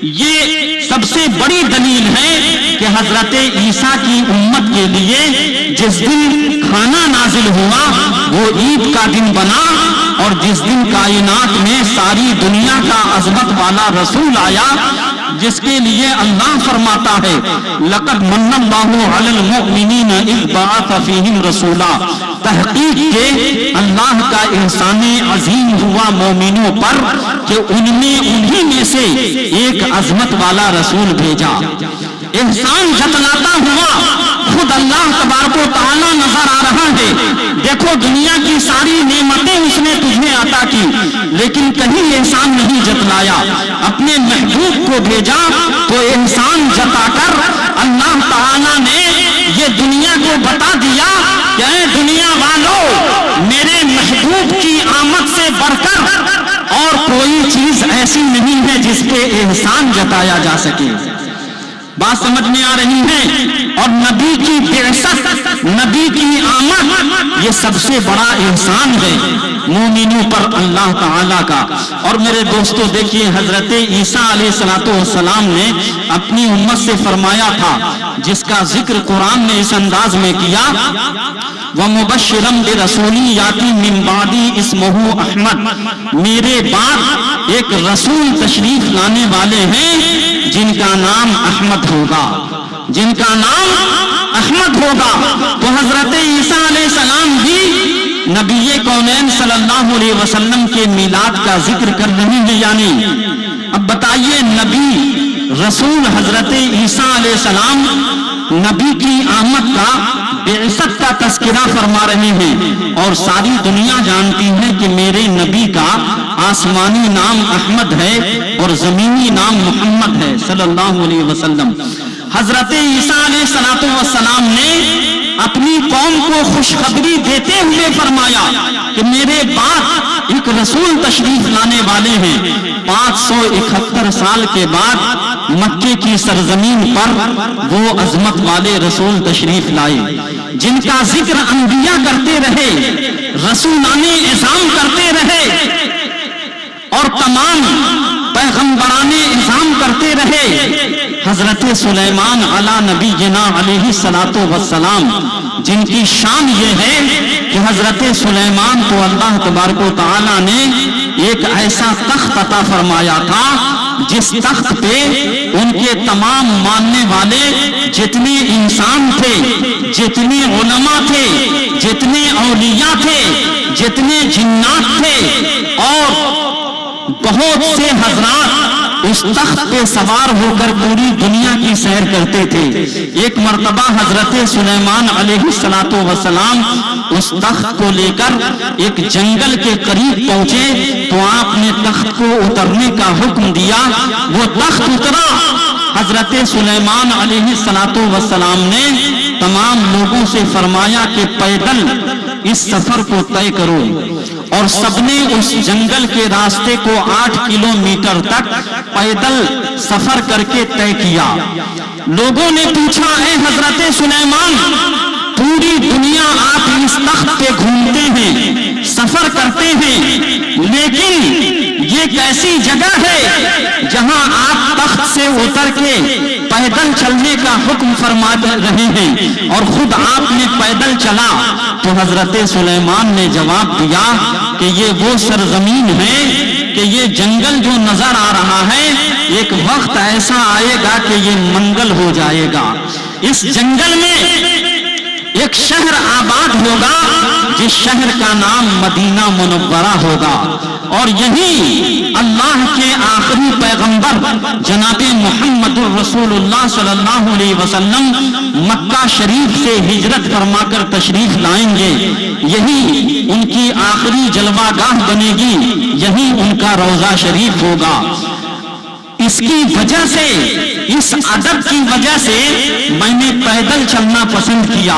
یہ سب سے بڑی دلیل ہے کہ حضرت عیسیٰ کی امت کے لیے جس دن کھانا نازل ہوا وہ عید کا دن بنا، اور جس دن کائنات میں ساری دنیا کا عظمت والا رسول آیا، جس کے لیے اللہ فرماتا ہے لقد من اللہ علی المؤمنین اذ بعث فیہم رسولا، تحقیق کے اللہ کا احسان عظیم ہوا مومنوں پر کہ ان نے انہی میں سے ایک عظمت والا رسول بھیجا۔ احسان جتلاتا ہوا خود اللہ تبارک و تعالیٰ نظر آ رہا ہے۔ دیکھو دنیا کی ساری نعمتیں اس نے تجھے عطا کی لیکن کہیں احسان نہیں جتلایا۔ اپنے محبوب کو بھیجا تو احسان جتا کر اللہ تعالیٰ نے یہ دنیا کو بتا دیا کہ اے دنیا والو، میرے محبوب کی آمد سے بڑھ کر اور کوئی چیز ایسی نہیں ہے جس پہ احسان جتایا جا سکے۔ بات سمجھ میں آ رہی ہے؟ اور نبی کی بعثت، نبی کی آمد، یہ سب سے بڑا احسان ہے مومنوں پر اللہ تعالیٰ کا۔ اور میرے دوستو دیکھیے، حضرت عیسیٰ علیہ السلام نے اپنی امت سے فرمایا تھا، جس کا ذکر قرآن نے اس انداز میں کیا، وَمُبَشِّرًا بِرَسُولٍ يَأْتِي مِن بَعْدِي اسْمُهُ احمد، میرے بعد ایک رسول تشریف لانے والے ہیں جن کا نام احمد ہوگا، جن کا نام احمد ہوگا۔ تو حضرت عیسیٰ علیہ السلام بھی نبی کونین صلی اللہ علیہ وسلم کے میلاد کا ذکر کر رہے ہیں یا نہیں؟ اب بتائیے، نبی رسول حضرت عیسیٰ علیہ السلام نبی کی آمد کا، بعثت کا تذکرہ فرما رہے ہیں، اور ساری دنیا جانتی ہے کہ میرے نبی کا آسمانی نام احمد ہے اور زمینی نام محمد ہے صلی اللہ علیہ وسلم۔ حضرت عیسیٰ علیہ السلام نے اپنی قوم کو خوشخبری دیتے ہوئے فرمایا کہ میرے بعد ایک رسول تشریف لانے والے ہیں۔ 571 سال کے بعد مکے کی سرزمین پر وہ عظمت والے رسول تشریف لائے، جن کا ذکر انبیاء کرتے رہے، رسولان اعظام کرتے رہے، اور تمام پیغمبران اعظام کرتے رہے۔ حضرت سلیمان علی نبینا علیہ الصلوۃ والسلام، جن کی شان یہ ہے کہ حضرت سلیمان کو اللہ تبارک و تعالیٰ نے ایک ایسا تخت عطا فرمایا تھا جس تخت پہ ان کے تمام ماننے والے جتنے انسان تھے، جتنے علماء تھے، جتنے اولیاء تھے، جتنے جنات تھے، اور بہت سے حضرات اس تخت پہ سوار ہو کر پوری دنیا کی سیر کرتے تھے۔ ایک مرتبہ حضرت سلیمان علیہ السلام اس تخت کو لے کر ایک جنگل کے قریب پہنچے تو آپ نے تخت کو اترنے کا حکم دیا، وہ تخت اترا۔ حضرت سلیمان علیہ السلام نے تمام لوگوں سے فرمایا کہ پیدل اس سفر کو طے کرو، اور سب نے اس جنگل کے راستے کو 8 کلومیٹر تک پیدل سفر کر کے طے کیا۔ لوگوں نے پوچھا، اے حضرت سلیمان، پوری دنیا آپ اس تخت پہ گھومتے ہیں، سفر کرتے ہیں، لیکن یہ کیسی جگہ ہے جہاں آپ تخت سے اتر کے پیدل چلنے کا حکم فرما رہے ہیں اور خود آپ نے پیدل چلا؟ تو حضرت سلیمان نے جواب دیا کہ یہ وہ سرزمین ہے کہ یہ جنگل جو نظر آ رہا ہے ایک وقت ایسا آئے گا کہ یہ منگل ہو جائے گا۔ اس جنگل میں ایک شہر آباد ہوگا جس شہر کا نام مدینہ منورہ ہوگا، اور یہی اللہ کے آخری پیغمبر جناب محمد الرسول اللہ صلی اللہ علیہ وسلم مکہ شریف سے ہجرت فرما کر تشریف لائیں گے، یہی ان کی آخری جلوہ گاہ بنے گی، یہی ان کا روضہ شریف ہوگا۔ اس کی وجہ سے، اس ادب کی وجہ سے میں نے پیدل چلنا پسند کیا،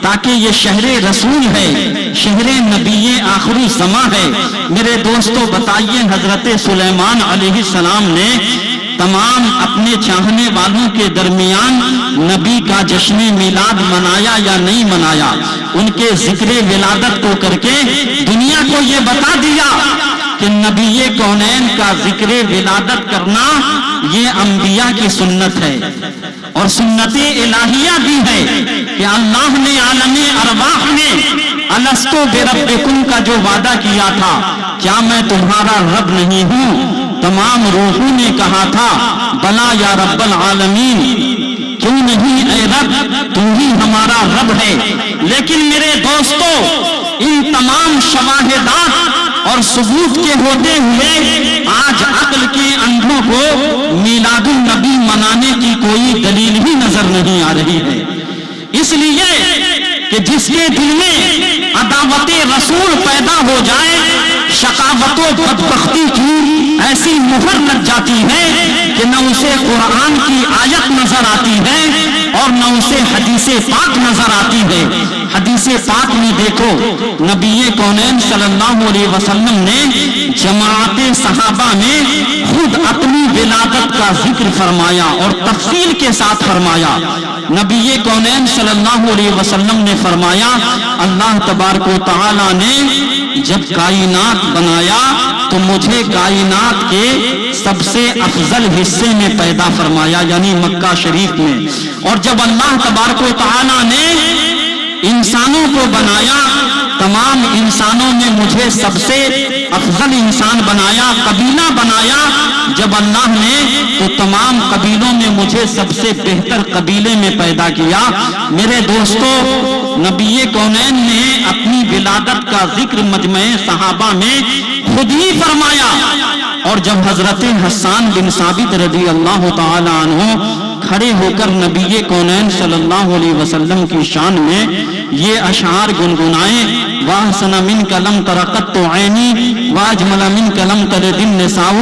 تاکہ یہ شہر رسول ہے، شہر نبی آخر الزمان ہے۔ میرے دوستو بتائیے، حضرت سلیمان علیہ السلام نے تمام اپنے چاہنے والوں کے درمیان نبی کا جشن میلاد منایا یا نہیں منایا؟ ان کے ذکر ولادت کو کر کے دنیا کو یہ بتا دیا کہ نبی کونین کا ذکر ولادت کرنا یہ انبیاء کی سنت ہے، اور سنت الہیہ بھی ہے کہ اللہ نے عالم ارواح میں الستو بربکم کا جو وعدہ کیا تھا، کیا میں تمہارا رب نہیں ہوں؟ تمام روحوں نے کہا تھا بلا یا رب العالمین، کیوں نہیں اے رب، تو ہی ہمارا رب ہے۔ لیکن میرے دوستو، ان تمام شواہدات اور ثبوت کے ہوتے ہوئے آج عقل کے اندھوں کو میلاد النبی منانے کی کوئی دلیل ہی نظر نہیں آ رہی ہے، اس لیے کہ جس کے دل میں عداوت رسول پیدا ہو جائے، شقاوت و بدبختی کی ایسی مہر لگ جاتی ہے کہ نہ اسے قرآن کی آیت نظر آتی ہے اور نہ اسے حدیث پاک نظر آتی ہے۔ حدیث پاک میں دیکھو، نبی کونین صلی اللہ علیہ وسلم نے جماعت صحابہ میں خود اپنی ولادت کا ذکر فرمایا اور تفصیل کے ساتھ فرمایا۔ نبی کونین صلی اللہ علیہ وسلم نے فرمایا، اللہ تبارک و تعالی نے جب کائنات بنایا تو مجھے کائنات کے سب سے افضل حصے میں پیدا فرمایا، یعنی مکہ شریف میں، اور جب اللہ تبارک و تعالی نے انسانوں کو بنایا، تمام انسانوں میں مجھے سب سے افضل انسان بنایا، قبیلہ بنایا جب اللہ نے، تو تمام قبیلوں میں مجھے سب سے بہتر قبیلے میں پیدا کیا۔ میرے دوستو، نبی کونین نے اپنی ولادت کا ذکر مجمع صحابہ میں خود ہی فرمایا، اور جب حضرت حسان بن ثابت رضی اللہ تعالی عنہ کھڑے ہو کر نبی کونین صلی اللہ علیہ وسلم کی شان میں یہ اشعار گنگنائے، وَأَحْسَنَ مِنْكَ لَمْ تَرَ قَطُّ عَيْنِي وَأَجْمَلَ مِنْكَ لَمْ تَلِدِ النِّسَاءُ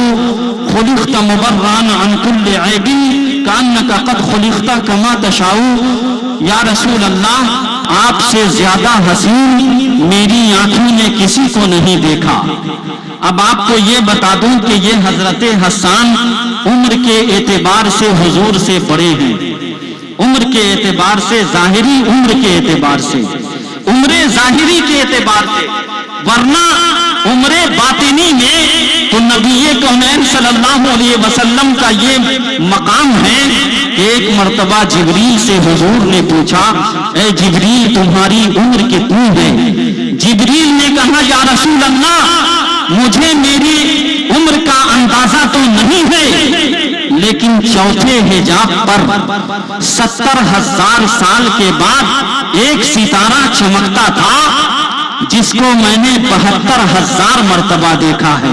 خُلِقْتَ مُبَرًّا عَنْ كُلِّ عَيْبٍ كَأَنَّكَ قَدْ خُلِقْتَ كَمَا تَشَاءُ۔ یا رسول اللہ، آپ سے زیادہ حسین میری آنکھوں نے کسی کو نہیں دیکھا۔ اب آپ کو یہ بتا دوں کہ یہ حضرت حسان عمر کے اعتبار سے حضور سے بڑے ہیں، عمر کے اعتبار سے، ظاہری عمر کے اعتبار سے، عمر ظاہری کے اعتبار سے، ورنہ عمر باطنی میں تو نبی کونین صلی اللہ علیہ وسلم کا یہ مقام ہے کہ ایک مرتبہ جبریل سے حضور نے پوچھا، اے جبریل تمہاری عمر کتنی ہے؟ جبریل نے کہا، یا رسول اللہ، مجھے میری عمر کا اندازہ تو نہیں ہے، لیکن چوتھے حجاب پر 70,000 سال کے بعد ایک ستارہ چمکتا تھا جس کو میں نے 72,000 مرتبہ دیکھا ہے۔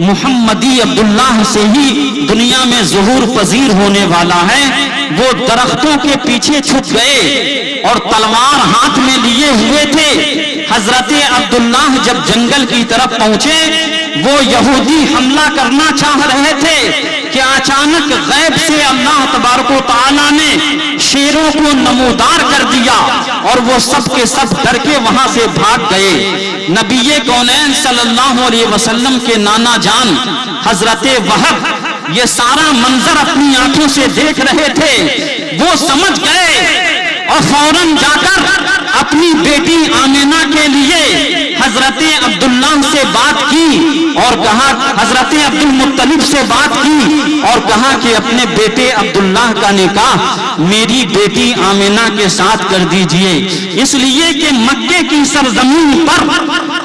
محمدی عبداللہ سے ہی دنیا میں ظہور پذیر ہونے والا ہے، وہ درختوں کے پیچھے چھپ گئے اور تلوار ہاتھ میں لیے ہوئے تھے۔ حضرت عبداللہ جب جنگل کی طرف پہنچے، وہ یہودی حملہ کرنا چاہ رہے تھے کہ اچانک غیب سے اللہ تبارک و تعالیٰ نے شیروں کو نمودار کر دیا اور وہ سب کے سب ڈر کے وہاں سے بھاگ گئے۔ نبی کونین صلی اللہ علیہ وسلم کے نانا جان حضرت وہب یہ سارا منظر اپنی آنکھوں سے دیکھ رہے تھے۔ وہ سمجھ گئے اور فوراً جا کر اپنی بیٹی آمینہ کے لیے حضرت عبداللہ سے بات کی اور کہا، حضرت عبد المطلب سے بات کی اور کہا کہ اپنے بیٹے عبداللہ کا نکاح میری بیٹی آمینہ کے ساتھ کر دیجئے، اس لیے کہ مکے کی سرزمین پر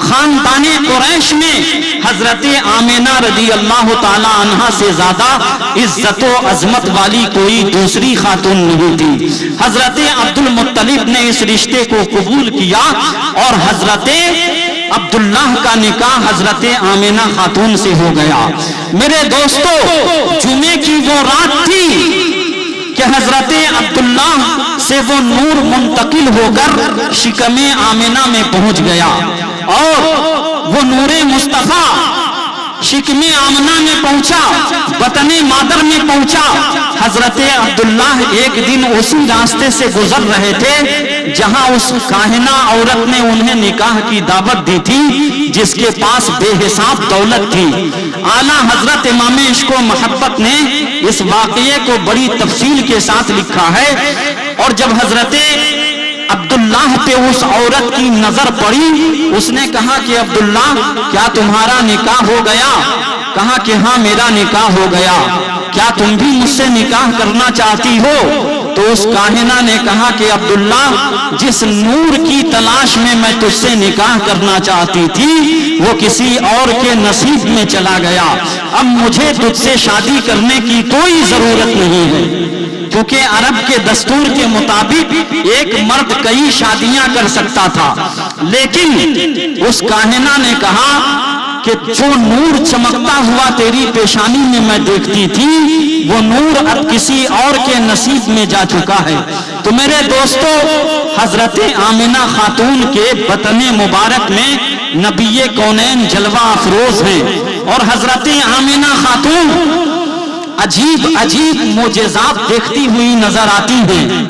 خاندان قریش میں حضرت آمینہ رضی اللہ تعالی عنہا سے زیادہ عزت و عظمت والی کوئی دوسری خاتون نہیں تھی۔ حضرت عبد المطلب نے اس رشتے کو قبول کیا اور حضرت عبداللہ کا نکاح حضرت آمینہ خاتون سے ہو گیا۔ میرے دوستو، جمعے کی وہ رات تھی کہ حضرت عبداللہ سے وہ نور منتقل ہو کر شکم آمینہ میں پہنچ گیا اور وہ نور مصطفیٰ شکم آمنہ میں پہنچا، بطن مادر میں پہنچا۔ حضرت عبداللہ ایک دن اسی راستے سے گزر رہے تھے جہاں اس کاہنہ عورت نے انہیں نکاح کی دعوت دی تھی، جس کے پاس بے حساب دولت تھی۔ اعلیٰ حضرت امام عشق و محبت نے اس واقعے کو بڑی تفصیل کے ساتھ لکھا ہے، اور جب حضرت عبداللہ پہ اس عورت کی نظر پڑی، اس نے کہا کہ عبداللہ کیا تمہارا نکاح ہو گیا؟ کہا کہ ہاں میرا نکاح ہو گیا، کیا تم بھی مجھ سے نکاح کرنا چاہتی ہو؟ تو اس کاہنہ نے کہا کہ عبداللہ جس نور کی تلاش میں میں تجھ سے نکاح کرنا چاہتی تھی وہ کسی اور کے نصیب میں چلا گیا، اب مجھے تجھ سے شادی کرنے کی کوئی ضرورت نہیں ہے، کیونکہ عرب کے دستور کے مطابق ایک مرد کئی شادیاں کر سکتا تھا۔ لیکن اس کاہنہ نے کہا کہ جو نور چمکتا ہوا تیری پیشانی میں میں دیکھتی تھی وہ نور اب کسی اور کے نصیب میں جا چکا ہے۔ تو میرے دوستو، حضرت آمینہ خاتون کے بطن مبارک میں نبی کونین جلوہ افروز ہیں، اور حضرت آمینہ خاتون عجیب عجیب معجزات دیکھتی ہوئی نظر آتی ہیں۔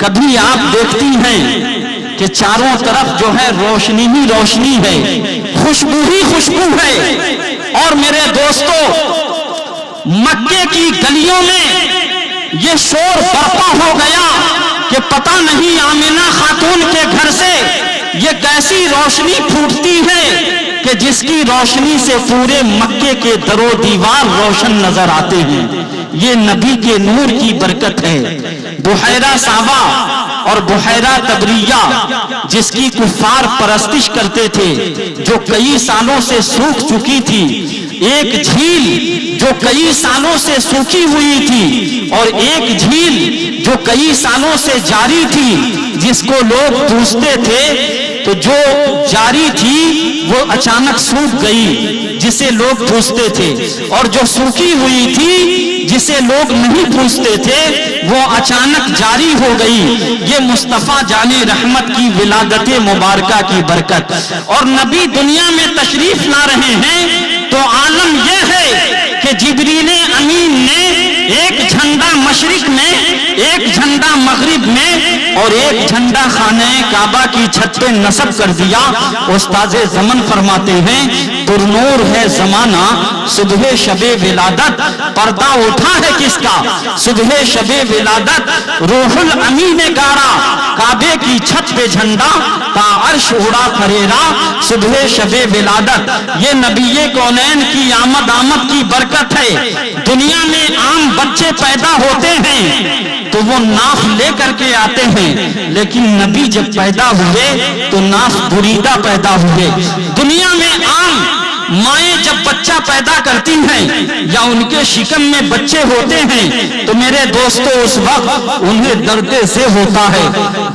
کبھی آپ دیکھتی ہیں کہ چاروں طرف جو ہے روشنی ہی روشنی ہے، خوشبو ہی خوشبو ہے، اور میرے دوستو مکے کی گلیوں میں یہ شور برپا ہو گیا کہ پتہ نہیں آمینہ خاتون کے گھر سے یہ کیسی روشنی پھوٹتی ہے کہ جس کی روشنی سے پورے مکے کے در و دیوار روشن نظر آتے ہیں۔ یہ نبی کے نور کی برکت ہے۔ بحیرہ صعبہ اور بحیرہ تبریہ جس کی کفار پرستش کرتے تھے، جو کئی سالوں سے سوکھ چکی تھی، ایک جھیل جو کئی سالوں سے سوکھی ہوئی تھی، اور ایک جھیل جو کئی سالوں سے جاری تھی، جس کو لوگ پوچھتے تھے، تو جو جاری تھی وہ اچانک سوکھ گئی جسے لوگ پوچھتے تھے، اور جو سوکھی ہوئی تھی جسے لوگ نہیں پوچھتے تھے وہ اچانک جاری ہو گئی۔ یہ مصطفیٰ جان رحمت کی ولادت مبارکہ کی برکت، اور نبی دنیا میں تشریف لا رہے ہیں تو عالم یہ ہے کہ جبریل امین نے ایک جھنڈا مشرق میں، ایک جھنڈا مغرب میں، اور ایک جھنڈا خانہ کعبہ کی چھت پہ نصب کر دیا۔ استاذ زمن فرماتے ہیں پرنور ہے زمانہ صبح شب ولادت، پردہ اٹھا ہے کس کا؟ صبح شب ولادت روح الامین نے گاڑا کعبے کی چھت پہ جھنڈا، تا عرش اڑا پھریرا صبح شب ولادت۔ یہ نبی کونین کی آمد کی برکت ہے۔ دنیا میں عام بچے پیدا ہوتے ہیں تو وہ ناف لے کر کے آتے ہیں، لیکن نبی جب پیدا ہوئے تو ناف بریدہ پیدا ہوئے۔ دنیا میں عام مائیں جب بچے بچہ پیدا کرتی ہیں یا ان کے شکم میں بچے ہوتے ہیں تو میرے دوستو اس وقت انہیں درد سے ہوتا ہے،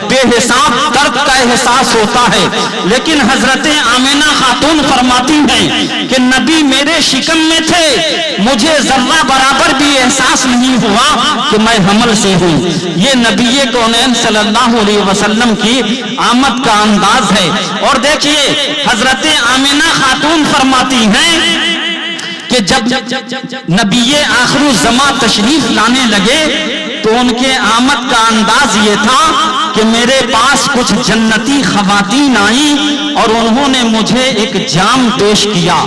بے حساب درد کا احساس ہوتا ہے، لیکن حضرت آمنہ خاتون فرماتی ہیں کہ نبی میرے شکم میں تھے، مجھے ذرہ برابر بھی احساس نہیں ہوا کہ میں حمل سے ہوں۔ یہ نبی کونین صلی اللہ علیہ وسلم کی آمد کا انداز ہے۔ اور دیکھیے حضرت آمنہ خاتون فرماتی ہیں کہ جب نبی آخر الزمان تشریف لانے لگے تو ان کے آمد کا انداز یہ تھا کہ میرے پاس کچھ جنتی خواتین آئیں اور انہوں نے مجھے ایک جام پیش کیا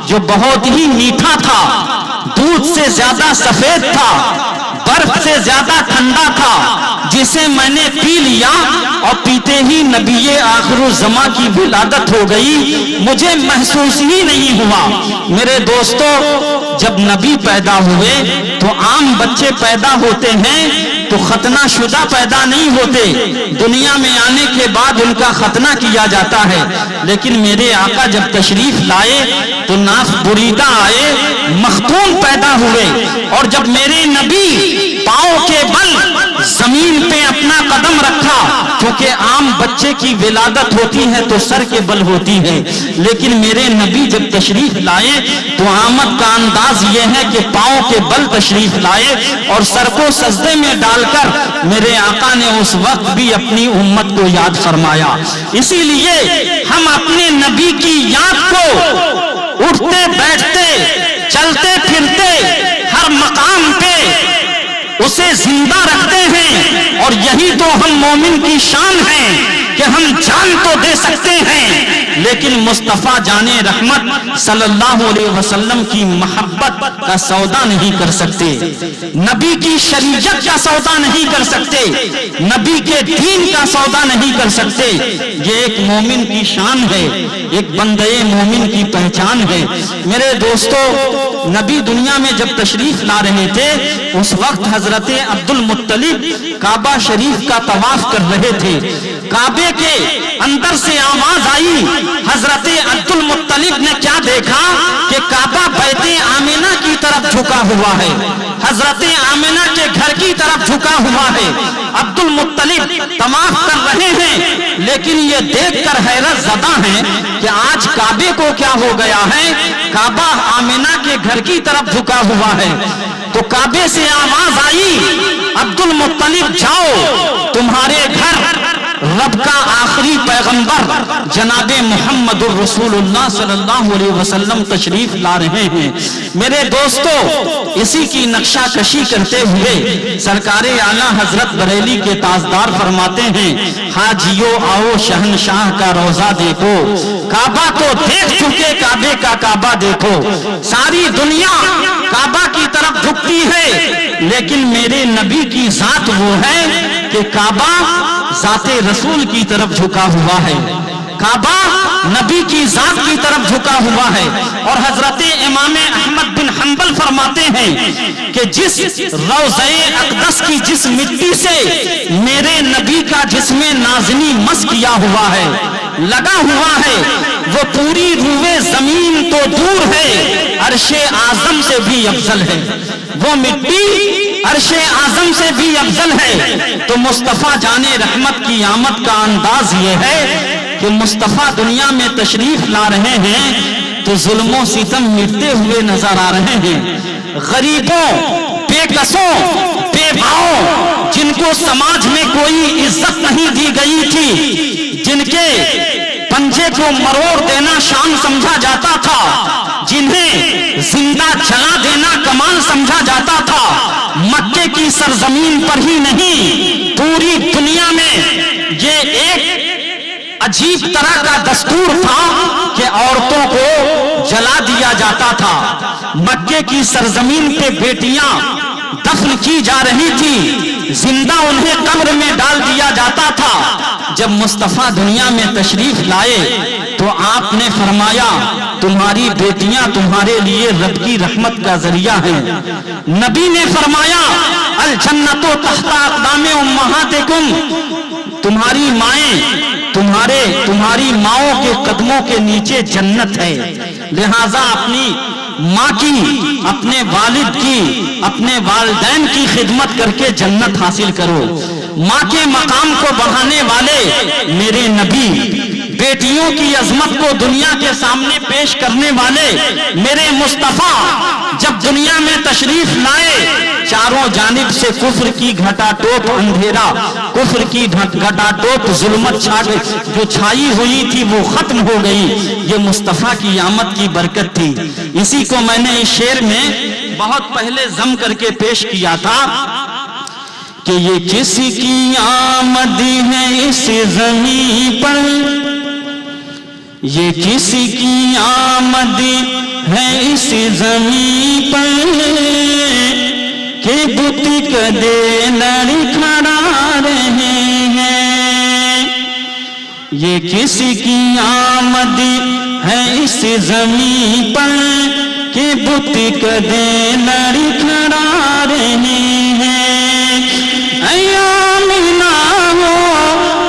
جو بہت ہی میٹھا تھا، دودھ سے زیادہ سفید تھا، برف سے زیادہ ٹھنڈا تھا، جسے میں نے پی لیا اور پیتے ہی نبی آخر الزمان کی ولادت ہو گئی، مجھے محسوس ہی نہیں ہوا۔ میرے دوستو جب نبی پیدا ہوئے تو عام بچے پیدا ہوتے ہیں تو ختنہ شدہ پیدا نہیں ہوتے، دنیا میں آنے کے بعد ان کا ختنہ کیا جاتا ہے، لیکن میرے آقا جب تشریف لائے تو ناف بریدہ آئے، مختون پیدا ہوئے، اور جب میرے نبی پاؤں کے بل زمین پہ اپنا قدم رکھا، کیونکہ عام بچے کی ولادت ہوتی ہے تو سر کے بل ہوتی ہے، لیکن میرے نبی جب تشریف لائے تو آمد کا انداز یہ ہے کہ پاؤں کے بل تشریف لائے اور سر کو سجدے میں ڈال کر میرے آقا نے اس وقت بھی اپنی امت کو یاد فرمایا۔ اسی لیے ہم اپنے نبی کی یاد کو اٹھتے بیٹھتے چلتے پھرتے ہر مقام پہ اسے زندہ رکھتے ہیں، اور یہی تو ہم مومن کی شان ہے کہ ہم جان تو دے سکتے ہیں لیکن مصطفیٰ جان رحمت صلی اللہ علیہ وسلم کی محبت کا سودا نہیں کر سکتے، نبی کی شریعت کا سودا نہیں کر سکتے، نبی کے دین کا سودا نہیں کر سکتے۔ یہ ایک مومن کی شان ہے، ایک بندے مومن کی پہچان ہے۔ میرے دوستو نبی دنیا میں جب تشریف لا رہے تھے اس وقت حضرت عبد المطلب کعبہ شریف کا طواف کر رہے تھے، کعبے کے اندر سے آواز آئی، حضرت عبد المطلب نے کیا دیکھا کہ کعبہ بیت آمنہ کی طرف جھکا ہوا ہے، حضرت آمنہ کے گھر کی طرف جھکا ہوا ہے۔ عبد المطلب طواف کر رہے ہیں لیکن یہ دیکھ کر حیرت زدہ ہیں کہ آج کعبے کو کیا ہو گیا ہے، کعبہ آمنہ کے گھر کی طرف جھکا ہوا ہے۔ تو کعبے سے آواز آئی، عبد المطلب جاؤ، تمہارے گھر رب کا آخری پیغمبر جناب محمد الرسول اللہ صلی اللہ علیہ وسلم تشریف لا رہے ہیں۔ میرے دوستو اسی کی نقشہ کشی کرتے ہوئے سرکار اعلیٰ حضرت بریلی کے تاجدار فرماتے ہیں، حاجیو آؤ شہنشاہ کا روضہ دیکھو، کعبہ تو دیکھ چکے کعبے کا کعبہ دیکھو۔ ساری دنیا کعبہ کی طرف جھکتی ہے لیکن میرے نبی کی ذات وہ ہے کہ کعبہ ذات رسول کی طرف جھکا ہوا ہے، کعبہ نبی کی ذات کی طرف جھکا ہوا ہے۔ اور حضرت امام احمد بن حنبل فرماتے ہیں کہ جس روضہ اقدس کی جس مٹی سے میرے نبی کا جسم نازنی مس کیا ہوا ہے، لگا ہوا ہے، وہ پوری روئے زمین تو دور ہے، عرش اعظم سے بھی افضل ہے، وہ مٹی عرش اعظم سے بھی افضل ہے۔ تو مصطفیٰ جان رحمت کی آمد کا انداز یہ ہے کہ مصطفیٰ دنیا میں تشریف لا رہے ہیں تو ظلم و ستم مٹتے ہوئے نظر آ رہے ہیں، غریبوں، بے کسوں، بیواؤں، جن کو سماج میں کوئی عزت نہیں دی گئی تھی، جن کے پنجے کو مروڑ دینا شان سمجھا جاتا تھا، جنہیں زندہ جلا دینا کمال سمجھا جاتا تھا، مکے کی سرزمین پر ہی نہیں پوری دنیا میں یہ ایک عجیب طرح کا دستور تھا کہ عورتوں کو جلا دیا جاتا تھا۔ مکے کی سرزمین پہ بیٹیاں دفن کی جا رہی تھی، زندہ انہیں قبر میں ڈال دیا جاتا تھا۔ جب مصطفیٰ دنیا میں تشریف لائے تو آپ نے فرمایا تمہاری بیٹیاں تمہارے لیے رب کی رحمت کا ذریعہ ہیں۔ نبی نے فرمایا الجنت تحت اقدام امہاتکم، تمہاری مائیں تمہاری ماؤں کے قدموں کے نیچے جنت ہے، لہٰذا اپنی ماں کی، اپنے والد کی، اپنے والدین کی خدمت کر کے جنت حاصل کرو۔ ماں کے مقام کو بڑھانے والے میرے نبی، بیٹیوں کی عظمت کو دنیا کے سامنے پیش کرنے والے میرے مصطفیٰ جب دنیا میں تشریف لائے، چاروں جانب سے کفر کی گھٹا ٹوپ اندھیرا، کفر کی گھٹا ٹوپ ظلمت جو چھائی ہوئی تھی وہ ختم ہو گئی۔ یہ مصطفیٰ کی آمد کی برکت تھی۔ اسی کو میں نے اس شعر میں بہت پہلے ضم کر کے پیش کیا تھا کہ یہ کس کی آمد ہے اس زمین پر، یہ کس کی آمد ہے اس زمین پر کہ بت کدے لڑکھڑا رہے ہیں، یہ کس کی آمد ہے اس زمین پر کہ بت کدے لڑکھڑا رہے ہیں۔ ایام نہ ہو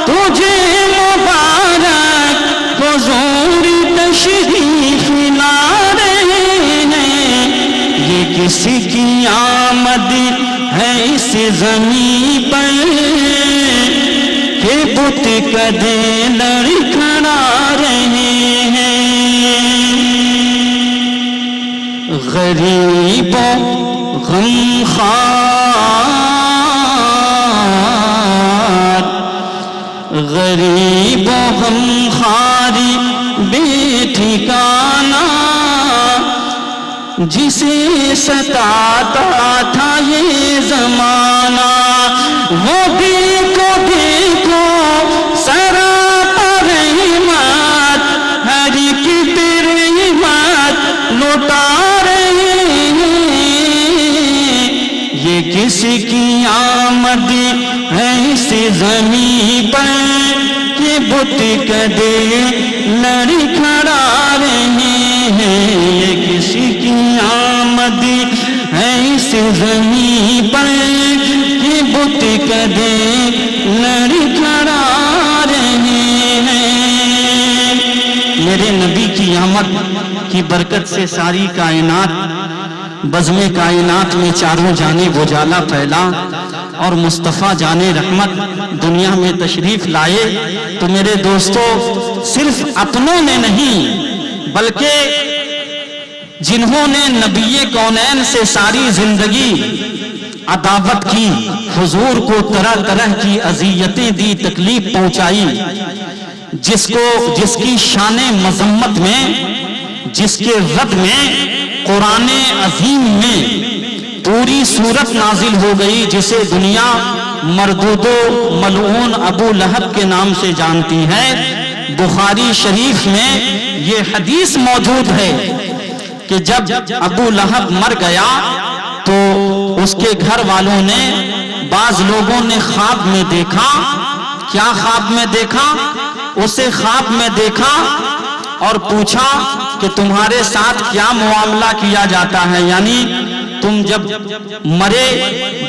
تجھے مبارک، حضور تشریف لا رہے ہیں، یہ کس کی آمد ہے اس زمین پر کہ بت کدے لڑکھڑا رہے ہیں۔ غریب و غمخوار، غریب و غمخواری بے ٹھکانہ، جسے ستاتا تھا یہ زمانہ، وہ دیکھو دیکھو سراپا رحمت، ہر کی رحمت لوٹا رہے ہیں، یہ کس کی آمد ہے اس زمین پر کہ بت کدے لڑکھڑا رہے ہیں، یہ کس کی آمد ہے اس زمین پر کہ بت کدے لڑکھڑا رہے ہیں۔ میرے نبی کی آمد کی برکت سے ساری کائنات، بزم کائنات میں چاروں جانب اجالا پھیلا اور مصطفیٰ جان رحمت دنیا میں تشریف لائے۔ تو میرے دوستو، صرف اپنوں نے نہیں بلکہ جنہوں نے نبی کونین سے ساری زندگی عداوت کی، حضور کو طرح طرح کی اذیتیں دی، تکلیف پہنچائی، جس کی شان مذمت میں، جس کے رد میں قرآن عظیم میں پوری سورت نازل ہو گئی، جسے دنیا مردود و ملعون ابو لہب کے نام سے جانتی ہے۔ بخاری شریف میں یہ حدیث موجود ہے کہ جب ابو لہب مر گیا تو اس کے گھر والوں نے، بعض لوگوں نے خواب میں دیکھا۔ کیا خواب میں دیکھا؟ اسے خواب میں دیکھا اور پوچھا کہ تمہارے ساتھ کیا معاملہ کیا جاتا ہے، یعنی تم جب مرے،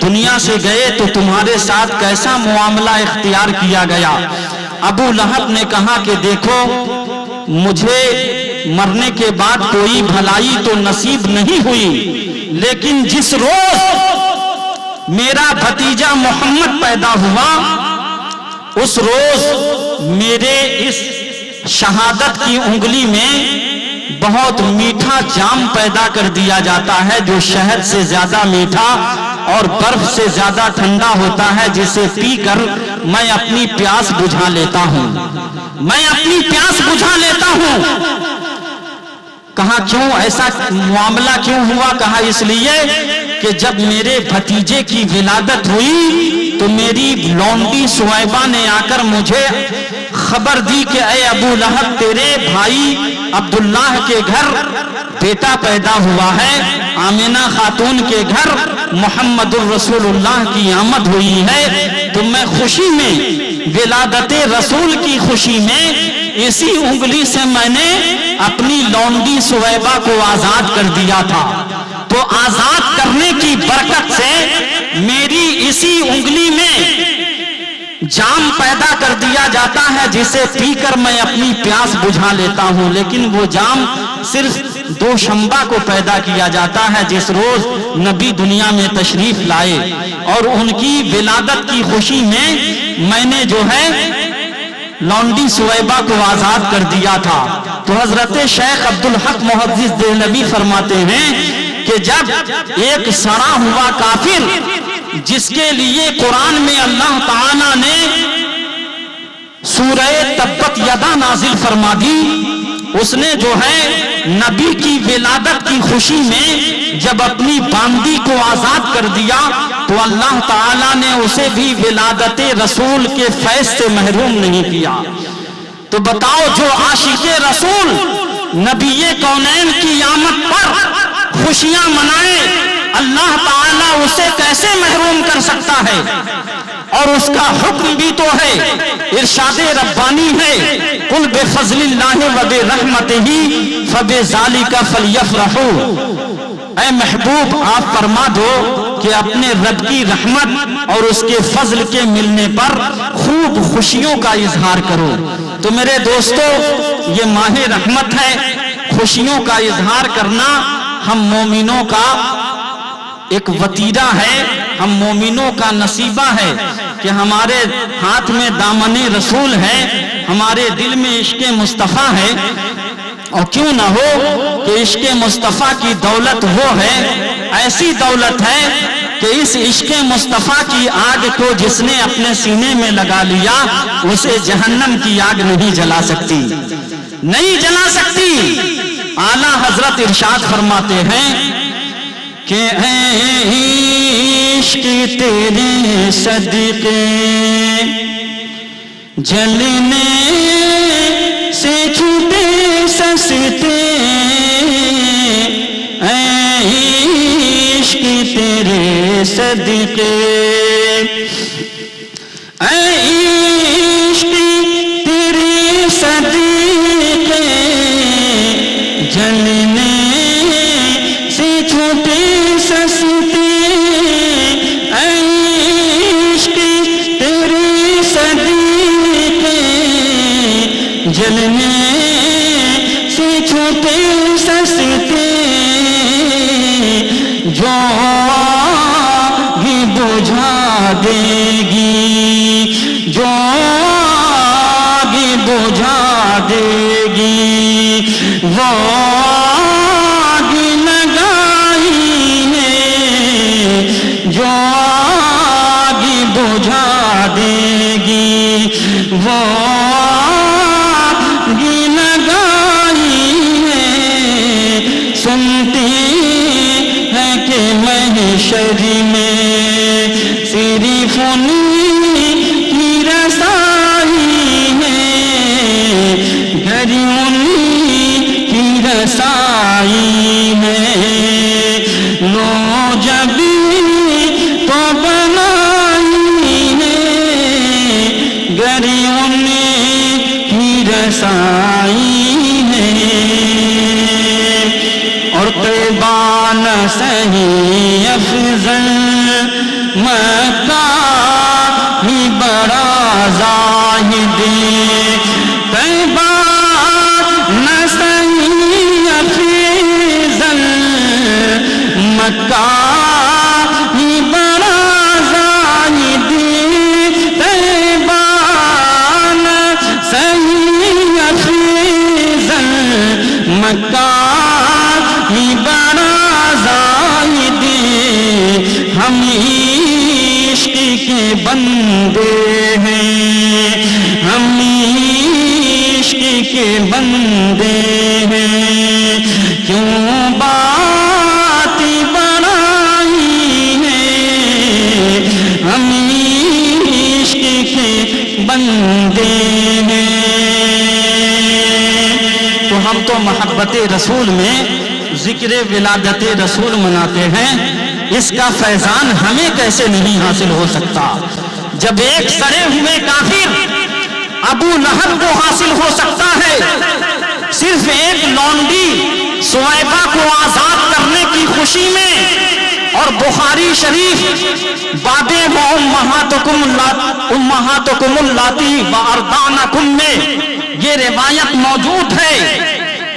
دنیا سے گئے تو تمہارے ساتھ کیسا معاملہ اختیار کیا گیا؟ ابو لہب نے کہا کہ دیکھو، مجھے مرنے کے بعد کوئی بھلائی تو نصیب نہیں ہوئی، لیکن جس روز میرا بھتیجا محمد پیدا ہوا، اس روز میرے اس شہادت کی انگلی میں بہت میٹھا جام پیدا کر دیا جاتا ہے، جو شہد سے زیادہ میٹھا اور برف سے زیادہ ٹھنڈا ہوتا ہے، جسے پی کر میں اپنی پیاس بجھا لیتا ہوں، میں اپنی پیاس بجھا لیتا ہوں۔ کہا کیوں ایسا معاملہ کیوں ہوا؟ کہا اس لیے کہ جب میرے بھتیجے کی ولادت ہوئی تو میری لونڈی سویبہ نے آ کر مجھے خبر دی کہ اے ابو لہب، تیرے بھائی عبداللہ کے گھر بیٹا پیدا ہوا ہے، آمینہ خاتون کے گھر محمد الرسول اللہ کی آمد ہوئی ہے۔ تو میں خوشی میں، ولادت رسول کی خوشی میں، اسی انگلی سے میں نے اپنی لونڈی سویبہ کو آزاد کر دیا تھا۔ تو آزاد کرنے کی برکت سے میری اسی انگلی میں جام پیدا کر دیا جاتا ہے جسے پی کر میں اپنی پیاس بجھا لیتا ہوں، لیکن وہ جام صرف دوشنبہ کو پیدا کیا جاتا ہے جس روز نبی دنیا میں تشریف لائے، اور ان کی ولادت کی خوشی میں نے جو ہے لونڈی سویبہ کو آزاد کر دیا تھا۔ تو حضرت شیخ عبدالحق محدث دہلوی فرماتے ہیں کہ جب ایک سڑا ہوا کافر جس کے لیے قرآن میں اللہ تعالیٰ نے سورہ تبت یدا نازل فرما دی، اس نے جو ہے نبی کی ولادت کی خوشی میں جب اپنی باندی کو آزاد کر دیا تو اللہ تعالیٰ نے اسے بھی ولادت رسول کے فیض سے محروم نہیں کیا۔ تو بتاؤ، جو عاشق رسول نبی کونین کی آمد پر خوشیاں منائے، اللہ تعالیٰ اسے کیسے محروم کر سکتا ہے؟ اور اس کا حکم بھی تو ہے، ارشاد ربانی ہے، قل بفضل اللہ وبرحمتہ فبذالک فلیفرحوا۔ اے محبوب، آپ فرما دو کہ اپنے رب کی رحمت اور اس کے فضل کے ملنے پر خوب خوشیوں کا اظہار کرو۔ تو میرے دوستو، یہ ماہ رحمت ہے، خوشیوں کا اظہار کرنا ہم مومنوں کا ایک وتیرہ ہے، ہم مومنوں کا نصیبہ ہے کہ ہمارے ہاتھ میں دامن رسول ہے، ہمارے دل میں عشق مصطفیٰ ہے۔ اور کیوں نہ ہو کہ عشق مصطفیٰ کی دولت وہ ہے، ایسی دولت ہے کہ اس عشق مصطفیٰ کی آگ کو جس نے اپنے سینے میں لگا لیا اسے جہنم کی آگ نہیں جلا سکتی، نہیں جلا سکتی۔ اعلیٰ حضرت ارشاد فرماتے ہیں کہ اے عشق تیرے صدقے جلنے سے چھوٹے سستے، اے عشق تیرے صدقے، اے عشق تیرے صدقے جلنے سے چھوٹے سستے، اے عشق تیرے صدقے جلنے سے چھوٹے سستے، جو آگ بجھا دے گی، جو آگ بجھا دے گی، وہ آگ لگائی ہے، جو آگ بجھا دے گی، وہ آگ لگائی ہے۔ سنتے ہیں کہ محشر میں صرف انہی کی رسائی ہے، گھر انہی کی رسائی ہے، لو جب تو بنائی ہے، گھر انہی کی رسائی ہے۔ اور قربان سہی افضل مکہ ہی بڑا زاہد، قربان سہی افضل مکہ ہی بڑا زاہد، قربان سہی افضل مکہ ہی بڑا زاہد، ہم عشق کے بندے ہیں، ہم عشق کے بندے ہیں، کیوں بات بڑائی ہے، ہم عشق کے بندے ہیں۔ تو ہم تو محبت رسول میں ذکر ولادت رسول مناتے ہیں، اس کا فیضان ہمیں کیسے نہیں حاصل ہو سکتا؟ جب ایک سڑے ہوئے کافر ابو لہب کو حاصل ہو سکتا ہے، صرف ایک لونڈی سویبہ کو آزاد کرنے کی خوشی میں، اور بخاری شریف بادیں و امہاتکم اللاتی و ارضعنکم میں یہ روایت موجود ہے،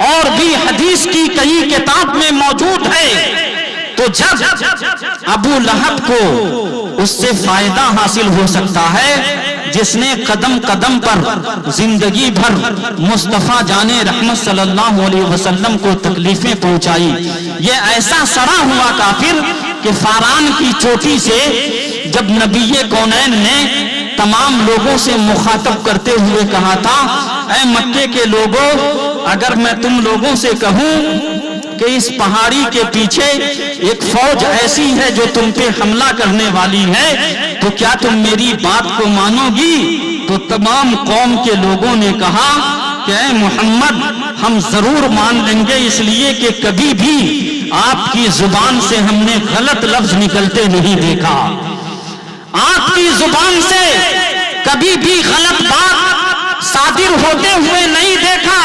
اور بھی حدیث کی کئی کتاب میں موجود ہے۔ تو جب ابو لہب کو اس سے فائدہ حاصل ہو سکتا ہے جس نے قدم قدم پر زندگی بھر مصطفیٰ جان رحمت صلی اللہ علیہ وسلم کو تکلیفیں پہنچائی، یہ ایسا سڑا ہوا کافر کہ فاران کی چوٹی سے جب نبی کونین نے تمام لوگوں سے مخاطب کرتے ہوئے کہا تھا، اے مکے کے لوگوں، اگر میں تم لوگوں سے کہوں کہ اس پہاڑی کے پیچھے ایک فوج ایسی ہے جو تم پہ حملہ کرنے والی ہے، تو کیا تم میری بات کو مانو گی؟ تو تمام قوم کے لوگوں نے کہا کہ اے محمد، ہم ضرور مان لیں گے، اس لیے کہ کبھی بھی آپ کی زبان سے ہم نے غلط لفظ نکلتے نہیں دیکھا، آپ کی زبان سے کبھی بھی غلط بات صادر ہوتے ہوئے نہیں دیکھا،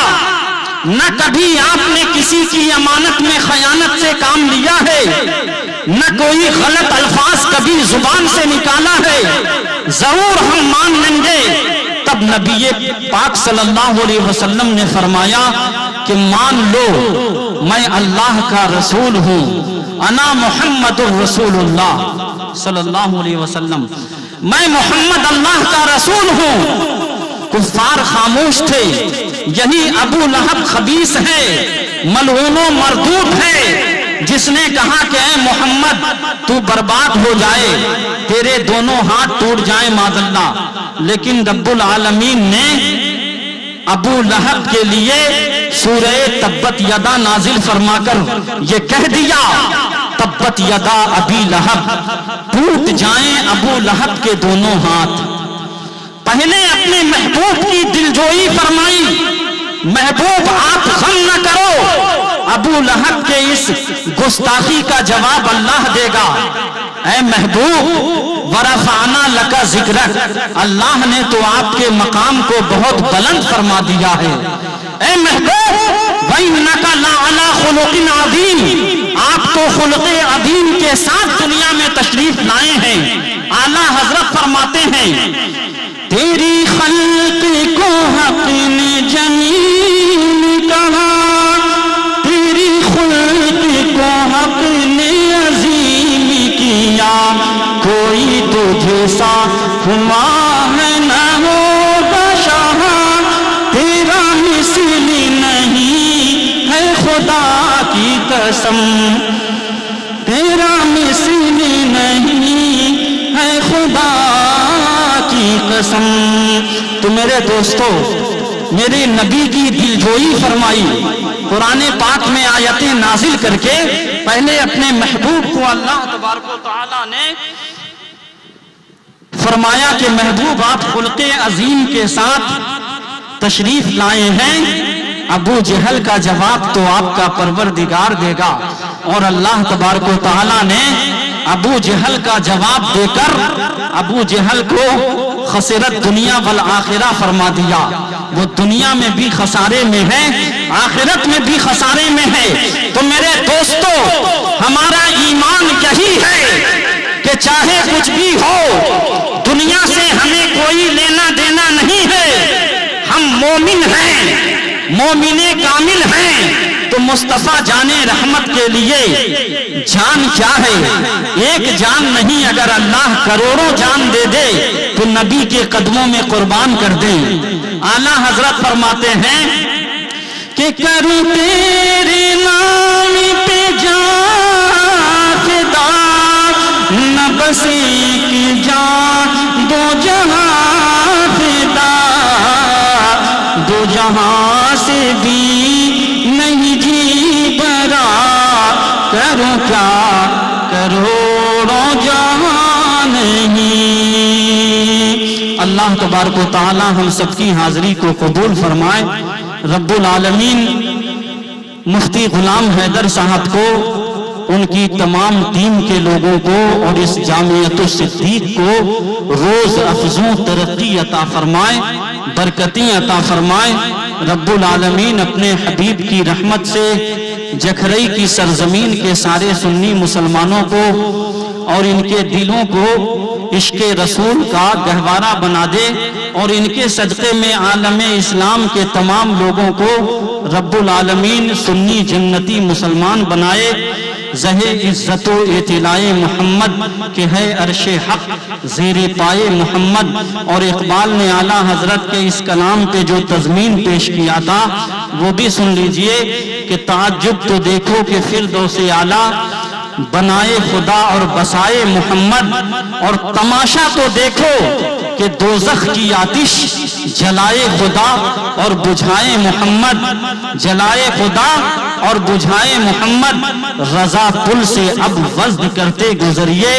نہ کبھی آپ نے کسی کی امانت میں خیانت سے کام لیا ہے، نہ کوئی غلط الفاظ کبھی زبان سے نکالا ہے، ضرور ہم مان لیں گے۔ تب نبی پاک صلی اللہ علیہ وسلم نے فرمایا کہ مان لو میں اللہ کا رسول ہوں، انا محمد الرسول اللہ صلی اللہ علیہ وسلم، میں محمد اللہ کا رسول ہوں۔ کفار خاموش تھے، یہی ابو لہب خبیث ہے، ملعون و مردود ہے، جس نے کہا کہ اے محمد تو برباد ہو جائے، تیرے دونوں ہاتھ ٹوٹ جائیں معاذ اللہ۔ لیکن رب العالمین نے ابو لہب کے لیے سورہ تبت یدا نازل فرما کر یہ کہہ دیا، تبت یدا ابی لہب، ٹوٹ جائیں ابو لہب کے دونوں ہاتھ۔ پہلے اپنے محبوب کی دلجوئی فرمائی، محبوب آپ غم نہ کرو، ابو لہب کے اس گستاخی کا جواب اللہ دے گا۔ اے محبوب، ورفعنا لک ذکرک، اللہ نے تو آپ کے مقام کو بہت بلند فرما دیا ہے۔ اے محبوب، وَإِنَّكَ لَعَلَىٰ خُلُقٍ عَظِيمٍ، آپ تو خلق عظیم کے ساتھ دنیا میں تشریف لائے ہیں۔ اعلیٰ حضرت فرماتے ہیں تیری خلق کو حق نے جمیل کہا، تیری خلق کو حق نے عظیم کیا، کوئی تجھ سا ہوا ہے نہ ہوگا شاہ، تیرا مثل نہیں ہے خدا کی قسم، تیرا مثل نہیں ہے خدا کی قسم۔ تو میرے دوستو، میرے نبی کی دلجوئی فرمائی، قرآن پاک میں آیتیں نازل کر کے پہلے اپنے محبوب کو اللہ تبارک و تعالی نے فرمایا کہ محبوب آپ خلق عظیم کے ساتھ تشریف لائے ہیں، ابو جہل کا جواب تو آپ کا پروردگار دے گا۔ اور اللہ تبارک و تعالی نے ابو جہل کا جواب دے کر ابو جہل کو خسرت دنیا والآخرہ فرما دیا، وہ دنیا میں بھی خسارے میں ہے، آخرت میں بھی خسارے میں ہے۔ تو میرے دوستو، ہمارا ایمان یہی ہے کہ چاہے کچھ بھی ہو، دنیا سے ہمیں کوئی لینا دینا نہیں ہے، ہم مومن ہیں، مومن کامل ہیں۔ تو مصطفیٰ جان رحمت کے لیے جان کیا ہے؟ ایک جان نہیں، اگر اللہ کروڑوں جان دے دے تو نبی کے قدموں میں قربان کر دیں۔ اعلیٰ حضرت فرماتے ہیں کہ کروں تیرے نام پہ جان فدا، نہ بس ایک جان دو جہاں فدا، دو جہاں سے بھی نہیں جی برا، کروں کیا کروڑوں جہاں نہیں۔ اللہ تبارک و تعالی ہم سب کی حاضری کو قبول فرمائے۔ رب العالمین مفتی غلام حیدر صاحب کو، ان کی تمام ٹیم کے لوگوں کو اور اس جامعۃ الصدیق کو روز افزوں ترقی عطا فرمائے، برکتیں عطا فرمائے۔ رب العالمین اپنے حبیب کی رحمت سے جکھرئی کی سرزمین کے سارے سنی مسلمانوں کو اور ان کے دلوں کو عشق رسول کا گہوارہ بنا دے، اور ان کے صدقے میں عالم اسلام کے تمام لوگوں کو رب العالمین سنی جنتی مسلمان بنائے۔ زہ عزت و اطلاع محمد کہ ہے عرش حق زیر پائے محمد۔ اور اقبال نے اعلیٰ حضرت کے اس کلام پہ جو تضمین پیش کیا تھا وہ بھی سن لیجئے کہ تعجب تو دیکھو کہ فردوس اعلیٰ بنائے خدا اور بسائے محمد، اور تماشا تو دیکھو کہ دوزخ کی آتش جلائے خدا اور بجھائے محمد، جلائے خدا اور بجھائے محمد۔ رضا پل سے اب وزن کرتے گزریے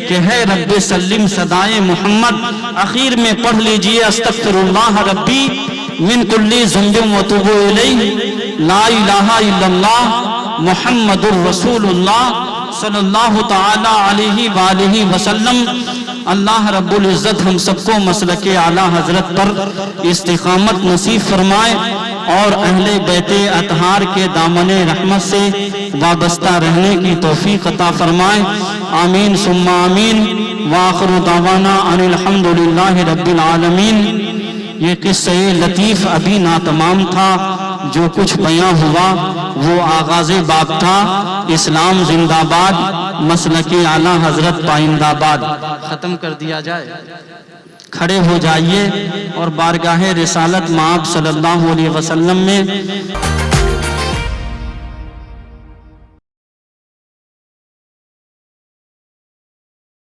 کہ ہے رب سلم صدائے محمد۔ اخیر میں پڑھ لیجئے استغفر اللہ ربی من کل ذنب واتوب الیہ، لا الہ الا اللہ محمد الرسول اللہ صلی اللہ تعالی علیہ وآلہ وسلم۔ اللہ رب العزت ہم سب کو مسلک اعلیٰ حضرت پر استقامت نصیب فرمائے، اور اہل بیت اطہار کے دامن رحمت سے وابستہ رہنے کی توفیق عطا فرمائے۔ آمین ثم آمین، وآخر دعوانا ان الحمدللہ رب العالمین۔ یہ قصہ لطیف ابھی ناتمام تھا، جو کچھ بیان ہوا وہ آغاز باب تھا۔ اسلام زندہ باد، مسلک اعلیٰ حضرت پائندہ باد۔ ختم کر دیا جائے، کھڑے ہو جائیے اور بارگاہ رسالت مآب صلی اللہ علیہ وسلم میں